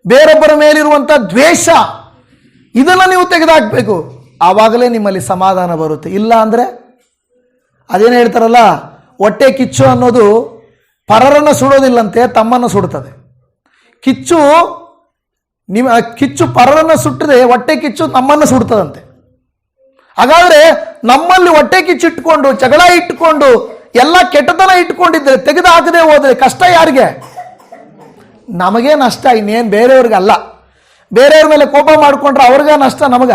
ಬೇರೊಬ್ಬರ ಮೇಲಿರುವಂಥ ದ್ವೇಷ, ಇದನ್ನು ನೀವು ತೆಗೆದುಹಾಕಬೇಕು. ಆವಾಗಲೇ ನಿಮ್ಮಲ್ಲಿ ಸಮಾಧಾನ ಬರುತ್ತೆ. ಇಲ್ಲ ಅಂದರೆ ಅದೇನು ಹೇಳ್ತಾರಲ್ಲ, ಹೊಟ್ಟೆ ಕಿಚ್ಚು ಅನ್ನೋದು ಪರರನ್ನು ಸುಡೋದಿಲ್ಲಂತೆ, ತಮ್ಮನ್ನು ಸುಡುತ್ತದೆ. ಕಿಚ್ಚು ಪರರನ್ನು ಸುಟ್ಟರೆ ಹೊಟ್ಟೆ ಕಿಚ್ಚು ನಮ್ಮನ್ನು ಸುಡ್ತದಂತೆ. ಹಾಗಾದರೆ ನಮ್ಮಲ್ಲಿ ಹೊಟ್ಟೆ ಕಿಚ್ಚಿಟ್ಕೊಂಡು, ಜಗಳ ಇಟ್ಟುಕೊಂಡು, ಎಲ್ಲ ಕೆಟ್ಟತನ ಇಟ್ಕೊಂಡಿದ್ರೆ, ತೆಗೆದು ಹಾಕದೆ ಹೋದರೆ ಕಷ್ಟ ಯಾರಿಗೆ? ನಮಗೇ ನಷ್ಟ, ಇನ್ನೇನು ಬೇರೆಯವ್ರಿಗಲ್ಲ. ಬೇರೆಯವ್ರ ಮೇಲೆ ಕೋಪ ಮಾಡಿಕೊಂಡ್ರೆ ಅವ್ರಿಗ ನಷ್ಟ, ನಮಗ.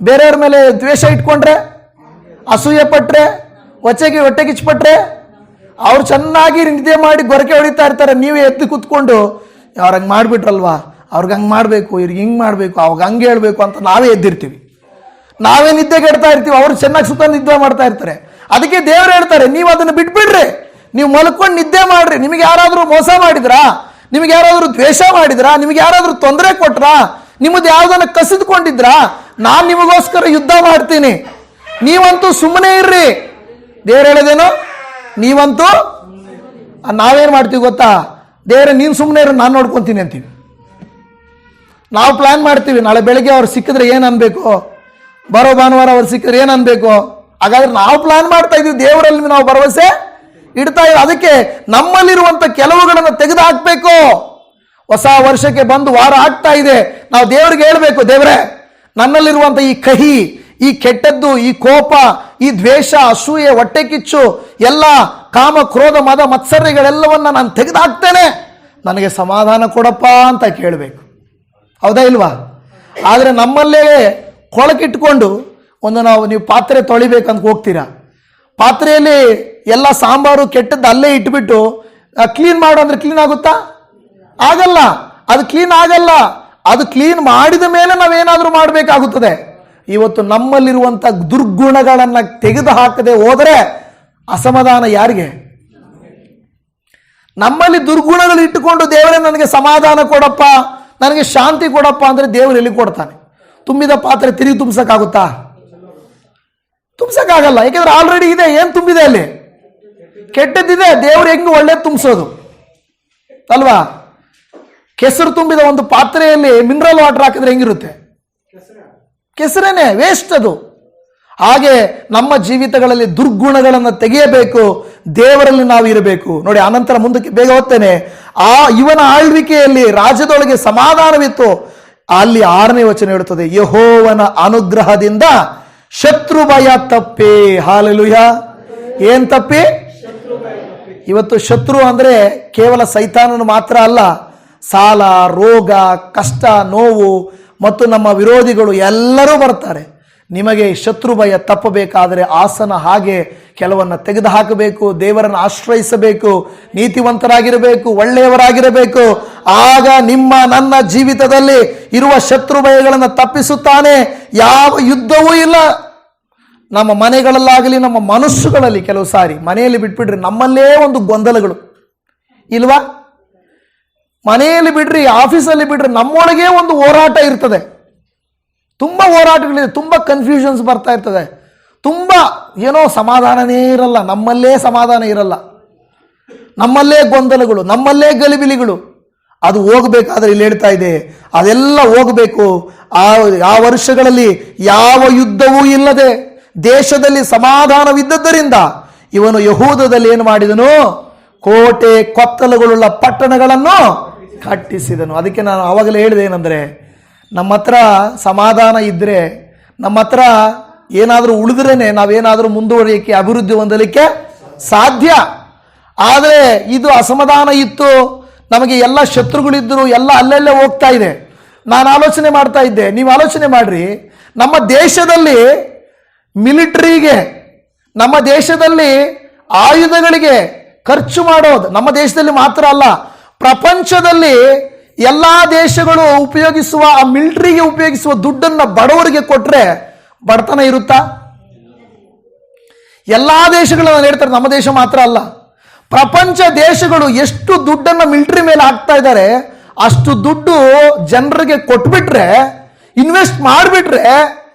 ಬೇರೆಯವ್ರ ಮೇಲೆ ದ್ವೇಷ ಇಟ್ಕೊಂಡ್ರೆ, ಅಸೂಯೆ ಪಟ್ರೆ, ಹೊಟ್ಟೆ ಕಿಚ್ಚುಪಟ್ರೆ, ಅವ್ರು ಚೆನ್ನಾಗಿ ನಿದ್ದೆ ಮಾಡಿ ಗೊರಕೆ ಹೊಡಿತಾ ಇರ್ತಾರೆ. ನೀವೇ ಎದ್ದು ಕೂತ್ಕೊಂಡು ಅವ್ರು ಹಂಗೆ ಮಾಡಿಬಿಟ್ರಲ್ವಾ, ಅವ್ರಿಗೆ ಹಂಗೆ ಮಾಡಬೇಕು, ಇವ್ರಿಗೆ ಹಿಂಗೆ ಮಾಡಬೇಕು, ಅವಾಗ ಹಂಗೆ ಹೇಳಬೇಕು ಅಂತ ನಾವೇ ಎದ್ದಿರ್ತೀವಿ. ನಾವೇ ನಿದ್ದೆ ಕೆಡ್ತಾ ಇರ್ತೀವಿ, ಅವ್ರು ಚೆನ್ನಾಗಿ ಸುತ್ತ ನಿದ್ದೆ ಮಾಡ್ತಾ ಇರ್ತಾರೆ. ಅದಕ್ಕೆ ದೇವರು ಹೇಳ್ತಾರೆ, ನೀವು ಅದನ್ನು ಬಿಟ್ಬಿಡ್ರಿ, ನೀವು ಮಲ್ಕೊಂಡು ನಿದ್ದೆ ಮಾಡ್ರಿ. ನಿಮಗೆ ಯಾರಾದರೂ ಮೋಸ ಮಾಡಿದ್ರಾ? ನಿಮಗೆ ಯಾರಾದರೂ ದ್ವೇಷ ಮಾಡಿದ್ರಾ? ನಿಮಗೆ ಯಾರಾದರೂ ತೊಂದರೆ ಕೊಟ್ರಾ? ನಿಮ್ಮದು ಯಾವುದನ್ನು ಕಸಿದುಕೊಂಡಿದ್ರಾ? ನಾನು ನಿಮಗೋಸ್ಕರ ಯುದ್ಧ ಮಾಡ್ತೀನಿ, ನೀವಂತೂ ಸುಮ್ಮನೆ ಇರ್ರಿ. ದೇವ್ರು ಹೇಳೋದೇನು? ನೀವಂತೂ. ನಾವೇನು ಮಾಡ್ತೀವಿ ಗೊತ್ತಾ? ದೇವ್ರೆ ನೀನು ಸುಮ್ಮನೆ ಇರು, ನಾನು ನೋಡ್ಕೊತೀನಿ ಅಂತೀವಿ. ನಾವು ಪ್ಲಾನ್ ಮಾಡ್ತೀವಿ, ನಾಳೆ ಬೆಳಗ್ಗೆ ಅವ್ರು ಸಿಕ್ಕಿದ್ರೆ ಏನು ಅನ್ಬೇಕು, ಬರೋ ಭಾನುವಾರ ಅವ್ರು ಸಿಕ್ಕಿದ್ರೆ ಏನು ಅನ್ಬೇಕು. ಹಾಗಾದ್ರೆ ನಾವು ಪ್ಲಾನ್ ಮಾಡ್ತಾ ಇದೀವಿ, ದೇವರಲ್ಲಿ ನಾವು ಭರವಸೆ ಇಡ್ತಾ ಇದ್ದೀವಿ. ಅದಕ್ಕೆ ನಮ್ಮಲ್ಲಿರುವಂಥ ಕೆಲವುಗಳನ್ನು ತೆಗೆದು ಹಾಕಬೇಕು. ಹೊಸ ವರ್ಷಕ್ಕೆ ಬಂದು ವಾರ ಆಗ್ತಾ ಇದೆ, ನಾವು ದೇವರಿಗೆ ಹೇಳಬೇಕು, ದೇವರೇ ನನ್ನಲ್ಲಿರುವಂಥ ಈ ಕಹಿ, ಈ ಕೆಟ್ಟದ್ದು, ಈ ಕೋಪ, ಈ ದ್ವೇಷ, ಅಸೂಯೆ, ಹೊಟ್ಟೆ ಕಿಚ್ಚು, ಎಲ್ಲ ಕಾಮ, ಕ್ರೋಧ, ಮದ, ಮತ್ಸರ್ಯಗಳೆಲ್ಲವನ್ನ ನಾನು ತೆಗೆದು ಹಾಕ್ತೇನೆ, ನನಗೆ ಸಮಾಧಾನ ಕೊಡಪ್ಪ ಅಂತ ಕೇಳಬೇಕು. ಹೌದಾ ಇಲ್ವಾ? ಆದರೆ ನಮ್ಮಲ್ಲೇ ಕೊಳಕಿಟ್ಕೊಂಡು ನೀವು ಪಾತ್ರೆ ತೊಳಿಬೇಕಂತ ಹೋಗ್ತೀರಾ, ಪಾತ್ರೆಯಲ್ಲಿ ಎಲ್ಲ ಸಾಂಬಾರು ಕೆಟ್ಟದ್ದು ಅಲ್ಲೇ ಇಟ್ಬಿಟ್ಟು ಕ್ಲೀನ್ ಮಾಡು ಅಂದ್ರೆ ಕ್ಲೀನ್ ಆಗುತ್ತಾ? ಆಗಲ್ಲ. ಅದು ಕ್ಲೀನ್ ಆಗಲ್ಲ. ಅದು ಕ್ಲೀನ್ ಮಾಡಿದ ಮೇಲೆ ನಾವೇನಾದರೂ ಮಾಡಬೇಕಾಗುತ್ತದೆ. ಇವತ್ತು ನಮ್ಮಲ್ಲಿರುವಂಥ ದುರ್ಗುಣಗಳನ್ನು ತೆಗೆದು ಹಾಕದೆ ಹೋದರೆ ಅಸಮಾಧಾನ ಯಾರಿಗೆ? ನಮ್ಮಲ್ಲಿ ದುರ್ಗುಣಗಳು ಇಟ್ಟುಕೊಂಡು ದೇವರೇ ನನಗೆ ಸಮಾಧಾನ ಕೊಡಪ್ಪ, ನನಗೆ ಶಾಂತಿ ಕೊಡಪ್ಪ ಅಂದರೆ ದೇವರು ಎಲ್ಲಿ ಕೊಡ್ತಾನೆ? ತುಂಬಿದ ಪಾತ್ರೆ ತಿರುಗಿ ತುಂಬಿಸೋಕ್ಕಾಗುತ್ತಾ? ತುಂಬಿಸೋಕ್ಕಾಗಲ್ಲ. ಯಾಕೆಂದ್ರೆ ಆಲ್ರೆಡಿ ಇದೆ. ಏನು ತುಂಬಿದೆ ಅಲ್ಲಿ? ಕೆಟ್ಟದ್ದಿದೆ. ದೇವರು ಹೆಂಗೆ ಒಳ್ಳೇದು ತುಂಬಿಸೋದು ಅಲ್ವಾ? ಕೆಸರು ತುಂಬಿದ ಒಂದು ಪಾತ್ರೆಯಲ್ಲಿ ಮಿನರಲ್ ವಾಟರ್ ಹಾಕಿದ್ರೆ ಹೆಂಗಿರುತ್ತೆ? ಕೆಸರೇನೆ, ವೇಸ್ಟ್ ಅದು. ಹಾಗೆ ನಮ್ಮ ಜೀವಿತಗಳಲ್ಲಿ ದುರ್ಗುಣಗಳನ್ನು ತೆಗೆಯಬೇಕು, ದೇವರಲ್ಲಿ ನಾವು ಇರಬೇಕು. ನೋಡಿ, ಆನಂತರ ಮುಂದಕ್ಕೆ ಬೇಗ ಹೋಗ್ತೇನೆ. ಇವನ ಆಳ್ವಿಕೆಯಲ್ಲಿ ರಾಜ್ಯದೊಳಗೆ ಸಮಾಧಾನವಿತ್ತು. ಅಲ್ಲಿ 6ನೇ ವಚನ ಹೇಳುತ್ತದೆ, ಯೆಹೋವನ ಅನುಗ್ರಹದಿಂದ ಶತ್ರು ಭಯ ತಪ್ಪಿ. ಹಾಲೆಲೂಯಾ. ಏನ್ ತಪ್ಪಿ? ಇವತ್ತು ಶತ್ರು ಅಂದ್ರೆ ಕೇವಲ ಸೈತಾನನು ಮಾತ್ರ ಅಲ್ಲ, ಸಾಲ, ರೋಗ, ಕಷ್ಟ, ನೋವು ಮತ್ತು ನಮ್ಮ ವಿರೋಧಿಗಳು ಎಲ್ಲರೂ ಬರ್ತಾರೆ. ನಿಮಗೆ ಶತ್ರು ಭಯ ತಪ್ಪಬೇಕಾದರೆ ಆಸನ ಹಾಗೆ ಕೆಲವನ್ನ ತೆಗೆದು ಹಾಕಬೇಕು, ದೇವರನ್ನು ಆಶ್ರಯಿಸಬೇಕು, ನೀತಿವಂತರಾಗಿರಬೇಕು, ಒಳ್ಳೆಯವರಾಗಿರಬೇಕು. ಆಗ ನಿಮ್ಮ ನನ್ನ ಜೀವಿತದಲ್ಲಿ ಇರುವ ಶತ್ರು ಭಯಗಳನ್ನು ತಪ್ಪಿಸುತ್ತಾನೆ. ಯಾವ ಯುದ್ಧವೂ ಇಲ್ಲ. ನಮ್ಮ ಮನೆಗಳಲ್ಲಾಗಲಿ ನಮ್ಮ ಮನಸ್ಸುಗಳಲ್ಲಿ ಕೆಲವು ಸಾರಿ ಮನೆಯಲ್ಲಿ ಬಿಟ್ಬಿಡ್ರಿ, ನಮ್ಮಲ್ಲೇ ಒಂದು ಗೊಂದಲಗಳು ಇಲ್ವಾ? ಮನೆಯಲ್ಲಿ ಬಿಡ್ರಿ, ಆಫೀಸಲ್ಲಿ ಬಿಡ್ರಿ, ನಮ್ಮೊಳಗೆ ಒಂದು ಹೋರಾಟ ಇರ್ತದೆ. ತುಂಬ ಹೋರಾಟಗಳಿದೆ, ತುಂಬ ಕನ್ಫ್ಯೂಷನ್ಸ್ ಬರ್ತಾ ಇರ್ತದೆ, ತುಂಬ ಏನೋ ಸಮಾಧಾನನೇ ಇರಲ್ಲ, ನಮ್ಮಲ್ಲೇ ಸಮಾಧಾನ ಇರಲ್ಲ, ನಮ್ಮಲ್ಲೇ ಗೊಂದಲಗಳು, ನಮ್ಮಲ್ಲೇ ಗಲಿಬಿಲಿಗಳು. ಅದು ಹೋಗಬೇಕಾದ್ರೆ ಇಲ್ಲಿ ಹೇಳ್ತಾ ಇದೆ, ಅದೆಲ್ಲ ಹೋಗಬೇಕು. ಆ ವರ್ಷಗಳಲ್ಲಿ ಯಾವ ಯುದ್ಧವೂ ಇಲ್ಲದೆ ದೇಶದಲ್ಲಿ ಸಮಾಧಾನವಿದ್ದದ್ದರಿಂದ ಇವನು ಯಹೂದದಲ್ಲಿ ಏನು ಮಾಡಿದನು? ಕೋಟೆ ಕೊತ್ತಲುಗಳುಳ್ಳ ಪಟ್ಟಣಗಳನ್ನು ಕಟ್ಟಿಸಿದನು. ಅದಕ್ಕೆ ನಾನು ಆವಾಗಲೇ ಹೇಳಿದೆ ಏನಂದರೆ, ನಮ್ಮ ಹತ್ರ ಸಮಾಧಾನ ಇದ್ದರೆ, ನಮ್ಮ ಹತ್ರ ಏನಾದರೂ ಉಳಿದ್ರೇನೆ ನಾವೇನಾದರೂ ಮುಂದುವರಿಯಕ್ಕೆ, ಅಭಿವೃದ್ಧಿ ಹೊಂದಲಿಕ್ಕೆ ಸಾಧ್ಯ. ಆದರೆ ಇದು ಅಸಮಾಧಾನ ಇತ್ತು, ನಮಗೆ ಎಲ್ಲ ಶತ್ರುಗಳಿದ್ದರು, ಎಲ್ಲ ಅಲ್ಲೆಲ್ಲೇ ಹೋಗ್ತಾ ಇದೆ. ನಾನು ಆಲೋಚನೆ ಮಾಡ್ತಾ ಇದ್ದೆ, ನೀವು ಆಲೋಚನೆ ಮಾಡ್ರಿ, ನಮ್ಮ ದೇಶದಲ್ಲಿ ಮಿಲಿಟರಿಗೆ, ನಮ್ಮ ದೇಶದಲ್ಲಿ ಆಯುಧಗಳಿಗೆ ಖರ್ಚು ಮಾಡೋದು, ನಮ್ಮ ದೇಶದಲ್ಲಿ ಮಾತ್ರ ಅಲ್ಲ, ಪ್ರಪಂಚದಲ್ಲಿ ಎಲ್ಲ ದೇಶಗಳು ಉಪಯೋಗಿಸುವ ಆ ಮಿಲಿಟರಿಗೆ ಉಪಯೋಗಿಸುವ ದುಡ್ಡನ್ನು ಬಡವರಿಗೆ ಕೊಟ್ಟರೆ ಬಡತನ ಇರುತ್ತಾ? ಎಲ್ಲ ದೇಶಗಳು ನಾನು ಹೇಳ್ತಾರೆ, ನಮ್ಮ ದೇಶ ಮಾತ್ರ ಅಲ್ಲ, ಪ್ರಪಂಚ ದೇಶಗಳು ಎಷ್ಟು ದುಡ್ಡನ್ನು ಮಿಲಿಟರಿ ಮೇಲೆ ಹಾಕ್ತಾ ಇದ್ದಾರೆ, ಅಷ್ಟು ದುಡ್ಡು ಜನರಿಗೆ ಕೊಟ್ಬಿಟ್ರೆ, ಇನ್ವೆಸ್ಟ್ ಮಾಡಿಬಿಟ್ರೆ,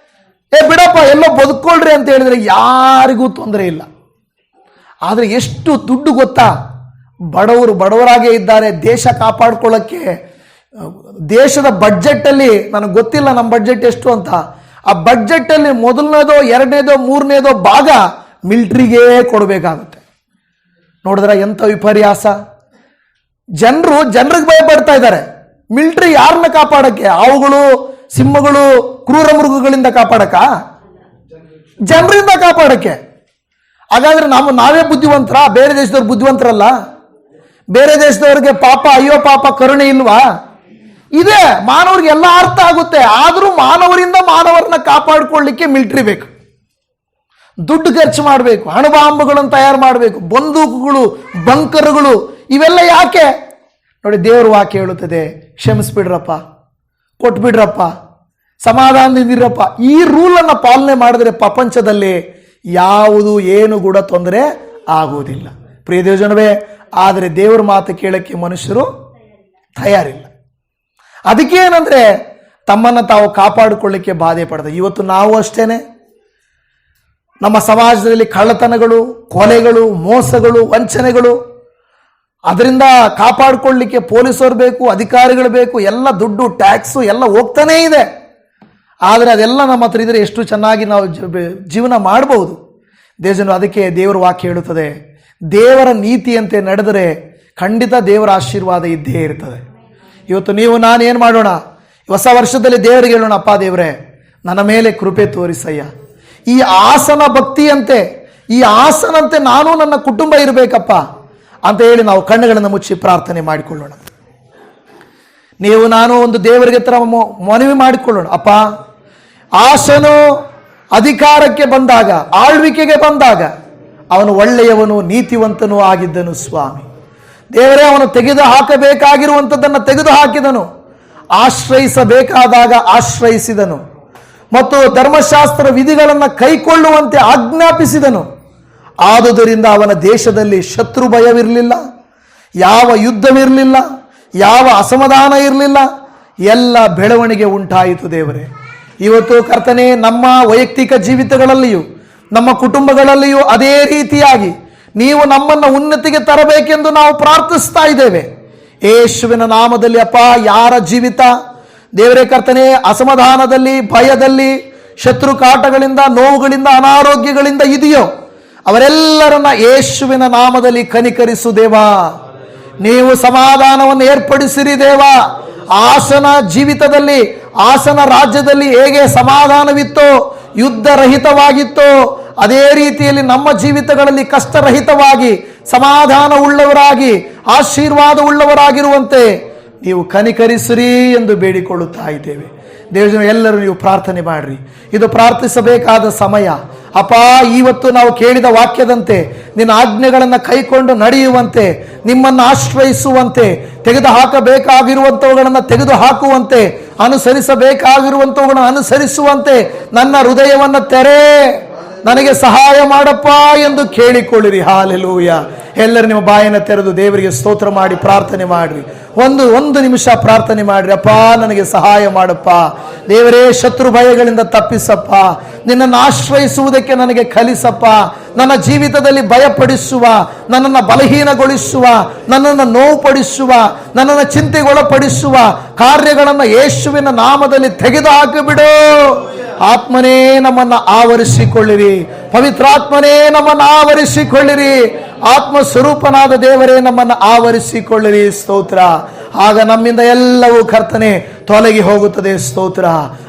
ಬಿಡಪ್ಪ ಎಲ್ಲೋ ಬದುಕೊಳ್ರಿ ಅಂತ ಹೇಳಿದ್ರೆ ಯಾರಿಗೂ ತೊಂದರೆ ಇಲ್ಲ. ಆದರೆ ಎಷ್ಟು ದುಡ್ಡು ಗೊತ್ತಾ? ಬಡವರು ಬಡವರಾಗೇ ಇದ್ದಾರೆ. ದೇಶ ಕಾಪಾಡ್ಕೊಳ್ಳೋಕ್ಕೆ ದೇಶದ ಬಡ್ಜೆಟ್ಟಲ್ಲಿ, ನನಗೆ ಗೊತ್ತಿಲ್ಲ ನಮ್ಮ ಬಡ್ಜೆಟ್ ಎಷ್ಟು ಅಂತ, ಆ ಬಡ್ಜೆಟ್ಟಲ್ಲಿ ಮೊದಲನೇದೋ ಎರಡನೇದೋ ಮೂರನೇದೋ ಭಾಗ ಮಿಲಿಟ್ರಿಗೆ ಕೊಡಬೇಕಾಗುತ್ತೆ. ನೋಡಿದ್ರೆ ಎಂಥ ವಿಪರ್ಯಾಸ. ಜನರಿಗೆ ಭಯಪಡ್ತಾ ಇದ್ದಾರೆ. ಮಿಲಿಟ್ರಿ ಯಾರನ್ನ ಕಾಪಾಡಕ್ಕೆ? ಹಾವುಗಳು, ಸಿಂಹಗಳು, ಕ್ರೂರ ಮೃಗಗಳಿಂದ ಕಾಪಾಡಕ? ಜನರಿಂದ ಕಾಪಾಡಕ್ಕೆ. ಹಾಗಾದ್ರೆ ನಾವೇ ಬುದ್ಧಿವಂತರ? ಬೇರೆ ದೇಶದವ್ರು ಬುದ್ಧಿವಂತರಲ್ಲ? ಬೇರೆ ದೇಶದವ್ರಿಗೆ ಪಾಪ, ಅಯ್ಯೋ ಪಾಪ, ಕರುಣೆ ಇಲ್ವಾ? ಇದೆ, ಮಾನವರಿಗೆ ಎಲ್ಲ ಅರ್ಥ ಆಗುತ್ತೆ. ಆದರೂ ಮಾನವರಿಂದ ಮಾನವರನ್ನ ಕಾಪಾಡಿಕೊಳ್ಳಿಕ್ಕೆ ಮಿಲಿಟರಿ ಬೇಕು, ದುಡ್ಡು ಖರ್ಚು ಮಾಡಬೇಕು, ಅಣುಬಾಂಬುಗಳನ್ನು ತಯಾರು ಮಾಡಬೇಕು, ಬಂದೂಕುಗಳು, ಬಂಕರ್ಗಳು, ಇವೆಲ್ಲ ಯಾಕೆ? ನೋಡಿ, ದೇವರು ವಾಕ್ಯ ಹೇಳುತ್ತದೆ, ಕ್ಷಮಿಸ್ಬಿಡ್ರಪ್ಪ, ಕೊಟ್ಬಿಡ್ರಪ್ಪ, ಸಮಾಧಾನದಿಂದಿರಪ್ಪ. ಈ ರೂಲನ್ನು ಪಾಲನೆ ಮಾಡಿದ್ರೆ ಪ್ರಪಂಚದಲ್ಲಿ ಯಾವುದು ಏನು ಕೂಡ ತೊಂದರೆ ಆಗುವುದಿಲ್ಲ. ಪ್ರಿಯ ದೇವಜನವೇ, ಆದರೆ ದೇವರ ಮಾತು ಕೇಳಕ್ಕೆ ಮನುಷ್ಯರು ತಯಾರಿಲ್ಲ. ಅದಕ್ಕೆ ಏನಂದ್ರೆ ತಮ್ಮನ್ನು ತಾವು ಕಾಪಾಡಿಕೊಳ್ಳಿಕ್ಕೆ ಬಾಧೆ ಪಡೆದ. ಇವತ್ತು ನಾವು ಅಷ್ಟೇನೆ, ನಮ್ಮ ಸಮಾಜದಲ್ಲಿ ಕಳ್ಳತನಗಳು, ಕೊಲೆಗಳು, ಮೋಸಗಳು, ವಂಚನೆಗಳು, ಅದರಿಂದ ಕಾಪಾಡಿಕೊಳ್ಳಿಕ್ಕೆ ಪೊಲೀಸರು ಬೇಕು, ಅಧಿಕಾರಿಗಳು ಬೇಕು, ಎಲ್ಲ ದುಡ್ಡು, ಟ್ಯಾಕ್ಸು ಎಲ್ಲ ಹೋಗ್ತಾನೇ ಇದೆ. ಆದರೆ ಅದೆಲ್ಲ ನಮ್ಮ ಹತ್ರ ಇದ್ರೆ ಎಷ್ಟು ಚೆನ್ನಾಗಿ ನಾವು ಜೀವನ ಮಾಡಬಹುದು. ದೇವಜನರು, ಅದಕ್ಕೆ ದೇವರ ವಾಕ್ಯ ಹೇಳುತ್ತದೆ, ದೇವರ ನೀತಿಯಂತೆ ನಡೆದರೆ ಖಂಡಿತ ದೇವರ ಆಶೀರ್ವಾದ ಇದ್ದೇ ಇರ್ತದೆ. ಇವತ್ತು ನೀವು ನಾನು ಏನು ಮಾಡೋಣ? ಹೊಸ ವರ್ಷದಲ್ಲಿ ದೇವರಿಗೆ ಹೇಳೋಣ, ಅಪ್ಪ ದೇವರೇ, ನನ್ನ ಮೇಲೆ ಕೃಪೆ ತೋರಿಸಯ್ಯ. ಈ ಆಸನ ಭಕ್ತಿಯಂತೆ, ಈ ಆಸನಂತೆ ನಾನು ನನ್ನ ಕುಟುಂಬ ಇರಬೇಕಪ್ಪ ಅಂತ ಹೇಳಿ ನಾವು ಕಣ್ಣುಗಳನ್ನು ಮುಚ್ಚಿ ಪ್ರಾರ್ಥನೆ ಮಾಡಿಕೊಳ್ಳೋಣ. ನೀವು ನಾನು ಒಂದು ದೇವರಿಗೆ ಹತ್ರ ಮನವಿ ಮಾಡಿಕೊಳ್ಳೋಣ. ಅಪ್ಪ, ಆಸನು ಅಧಿಕಾರಕ್ಕೆ ಬಂದಾಗ, ಆಳ್ವಿಕೆಗೆ ಬಂದಾಗ ಅವನು ಒಳ್ಳೆಯವನು, ನೀತಿವಂತನೂ ಆಗಿದ್ದನು ಸ್ವಾಮಿ. ದೇವರೇ, ಅವನು ತೆಗೆದು ಹಾಕಬೇಕಾಗಿರುವಂಥದ್ದನ್ನು ತೆಗೆದು ಹಾಕಿದನು, ಆಶ್ರಯಿಸಬೇಕಾದಾಗ ಆಶ್ರಯಿಸಿದನು, ಮತ್ತು ಧರ್ಮಶಾಸ್ತ್ರ ವಿಧಿಗಳನ್ನು ಕೈಕೊಳ್ಳುವಂತೆ ಆಜ್ಞಾಪಿಸಿದನು. ಆದುದರಿಂದ ಅವನ ದೇಶದಲ್ಲಿ ಶತ್ರು ಭಯವಿರಲಿಲ್ಲ, ಯಾವ ಯುದ್ಧವಿರಲಿಲ್ಲ, ಯಾವ ಅಸಮಾಧಾನ ಇರಲಿಲ್ಲ, ಎಲ್ಲ ಬೆಳವಣಿಗೆ ಉಂಟಾಯಿತು. ದೇವರೇ, ಇವತ್ತು ಕರ್ತನೇ, ನಮ್ಮ ವೈಯಕ್ತಿಕ ಜೀವಿತಗಳಲ್ಲಿಯೂ ನಮ್ಮ ಕುಟುಂಬಗಳಲ್ಲಿಯೂ ಅದೇ ರೀತಿಯಾಗಿ ನೀವು ನಮ್ಮನ್ನು ಉನ್ನತಿಗೆ ತರಬೇಕೆಂದು ನಾವು ಪ್ರಾರ್ಥಿಸ್ತಾ ಇದ್ದೇವೆ. ಯೇಸುವಿನ ನಾಮದಲ್ಲಿ ಅಪ್ಪ, ಯಾರ ಜೀವಿತ ದೇವರೇ ಕರ್ತನೇ ಅಸಮಾಧಾನದಲ್ಲಿ, ಭಯದಲ್ಲಿ, ಶತ್ರು ಕಾಟಗಳಿಂದ, ನೋವುಗಳಿಂದ, ಅನಾರೋಗ್ಯಗಳಿಂದ ಇದೆಯೋ ಅವರೆಲ್ಲರನ್ನ ಯೇಸುವಿನ ನಾಮದಲ್ಲಿ ಕನಿಕರಿಸು ದೇವಾ. ನೀವು ಸಮಾಧಾನವನ್ನು ಏರ್ಪಡಿಸಿರಿ ದೇವಾ. ಆಸನ ಜೀವಿತದಲ್ಲಿ, ಆಸನ ರಾಜ್ಯದಲ್ಲಿ ಹೇಗೆ ಸಮಾಧಾನವಿತ್ತೋ, ಯುದ್ಧ ರಹಿತವಾಗಿತ್ತೋ, ಅದೇ ರೀತಿಯಲ್ಲಿ ನಮ್ಮ ಜೀವಿತಗಳಲ್ಲಿ ಕಷ್ಟರಹಿತವಾಗಿ, ಸಮಾಧಾನ ಉಳ್ಳವರಾಗಿ, ಆಶೀರ್ವಾದ ಉಳ್ಳವರಾಗಿರುವಂತೆ ನೀವು ಕನಿಕರಿಸಿರಿ ಎಂದು ಬೇಡಿಕೊಳ್ಳುತ್ತಾ ಇದ್ದೇವೆ. ದೇವಜನ ಎಲ್ಲರೂ ನೀವು ಪ್ರಾರ್ಥನೆ ಮಾಡ್ರಿ. ಇದು ಪ್ರಾರ್ಥಿಸಬೇಕಾದ ಸಮಯ. ಅಪ್ಪ, ಇವತ್ತು ನಾವು ಕೇಳಿದ ವಾಕ್ಯದಂತೆ ನಿನ್ನ ಆಜ್ಞೆಗಳನ್ನು ಕೈಕೊಂಡು ನಡೆಯುವಂತೆ, ನಿಮ್ಮನ್ನು ಆಶ್ರಯಿಸುವಂತೆ, ತೆಗೆದು ಹಾಕಬೇಕಾಗಿರುವಂಥವುಗಳನ್ನು ತೆಗೆದು ಹಾಕುವಂತೆ, ಅನುಸರಿಸಬೇಕಾಗಿರುವಂಥವುಗಳನ್ನು ಅನುಸರಿಸುವಂತೆ ನನ್ನ ಹೃದಯವನ್ನು ತೆರೆ, ನನಗೆ ಸಹಾಯ ಮಾಡಪ್ಪ ಎಂದು ಕೇಳಿಕೊಳ್ಳಿರಿ. ಹಾಲೆಲೂಯ. ಎಲ್ಲರೂ ನಿಮ್ಮ ಬಾಯನ್ನು ತೆರೆದು ದೇವರಿಗೆ ಸ್ತೋತ್ರ ಮಾಡಿ ಪ್ರಾರ್ಥನೆ ಮಾಡ್ರಿ. ಒಂದು ನಿಮಿಷ ಪ್ರಾರ್ಥನೆ ಮಾಡ್ರಿ. ಅಪ್ಪ, ನನಗೆ ಸಹಾಯ ಮಾಡಪ್ಪ ದೇವರೇ, ಶತ್ರು ಭಯಗಳಿಂದ ತಪ್ಪಿಸಪ್ಪ, ನಿನ್ನನ್ನು ಆಶ್ರಯಿಸುವುದಕ್ಕೆ ನನಗೆ ಕಲಿಸಪ್ಪ. ನನ್ನ ಜೀವಿತದಲ್ಲಿ ಭಯಪಡಿಸುವ, ನನ್ನನ್ನು ಬಲಹೀನಗೊಳಿಸುವ, ನನ್ನನ್ನು ನೋವುಪಡಿಸುವ, ನನ್ನನ್ನು ಚಿಂತೆಗೊಳಪಡಿಸುವ ಕಾರ್ಯಗಳನ್ನು ಯೇಸುವಿನ ನಾಮದಲ್ಲಿ ತೆಗೆದು ಹಾಕಿಬಿಡು. ಆತ್ಮನೇ ನಮ್ಮನ್ನು ಆವರಿಸಿಕೊಳ್ಳಿರಿ, ಪವಿತ್ರಾತ್ಮನೇ ನಮ್ಮನ್ನು ಆವರಿಸಿಕೊಳ್ಳಿರಿ, ಆತ್ಮ ಸ್ವರೂಪನಾದ ದೇವರೇ ನಮ್ಮನ್ನು ಆವರಿಸಿಕೊಳ್ಳಿರಿ. ಸ್ತೋತ್ರ. ಆಗ ನಮ್ಮಿಂದ ಎಲ್ಲವೂ ಕರ್ತನೆ ತೊಲಗಿ ಹೋಗುತ್ತದೆ. ಸ್ತೋತ್ರ.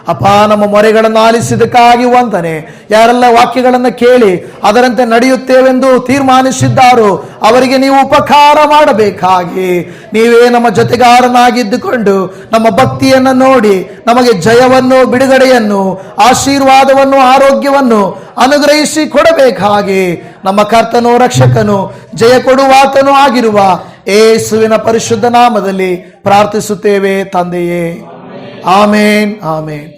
ಅಪ್ಪ, ನಮ್ಮ ಮೊರೆಗಳನ್ನು ಆಲಿಸಿದಕ್ಕಾಗಿ ವಂದನೆ. ಯಾರೆಲ್ಲ ವಾಕ್ಯಗಳನ್ನು ಕೇಳಿ ಅದರಂತೆ ನಡೆಯುತ್ತೇವೆಂದು ತೀರ್ಮಾನಿಸಿದ್ದಾರೋ ಅವರಿಗೆ ನೀವು ಉಪಕಾರ ಮಾಡಬೇಕಾಗಿ, ನೀವೇ ನಮ್ಮ ಜೊತೆಗಾರನಾಗಿದ್ದುಕೊಂಡು ನಮ್ಮ ಭಕ್ತಿಯನ್ನು ನೋಡಿ ನಮಗೆ ಜಯವನ್ನು, ಬಿಡುಗಡೆಯನ್ನು, ಆಶೀರ್ವಾದವನ್ನು, ಆರೋಗ್ಯವನ್ನು ಅನುಗ್ರಹಿಸಿ ಕೊಡಬೇಕಾಗಿ ನಮ್ಮ ಕರ್ತನು, ರಕ್ಷಕನು, ಜಯ ಕೊಡುವಾತನೂ ಆಗಿರುವ ಯೇಸುವಿನ ಪರಿಶುದ್ಧ ನಾಮದಲ್ಲಿ ಪ್ರಾರ್ಥಿಸುತ್ತೇವೆ ತಂದೆಯೇ. ಆಮೇನ್, ಆಮೇನ್.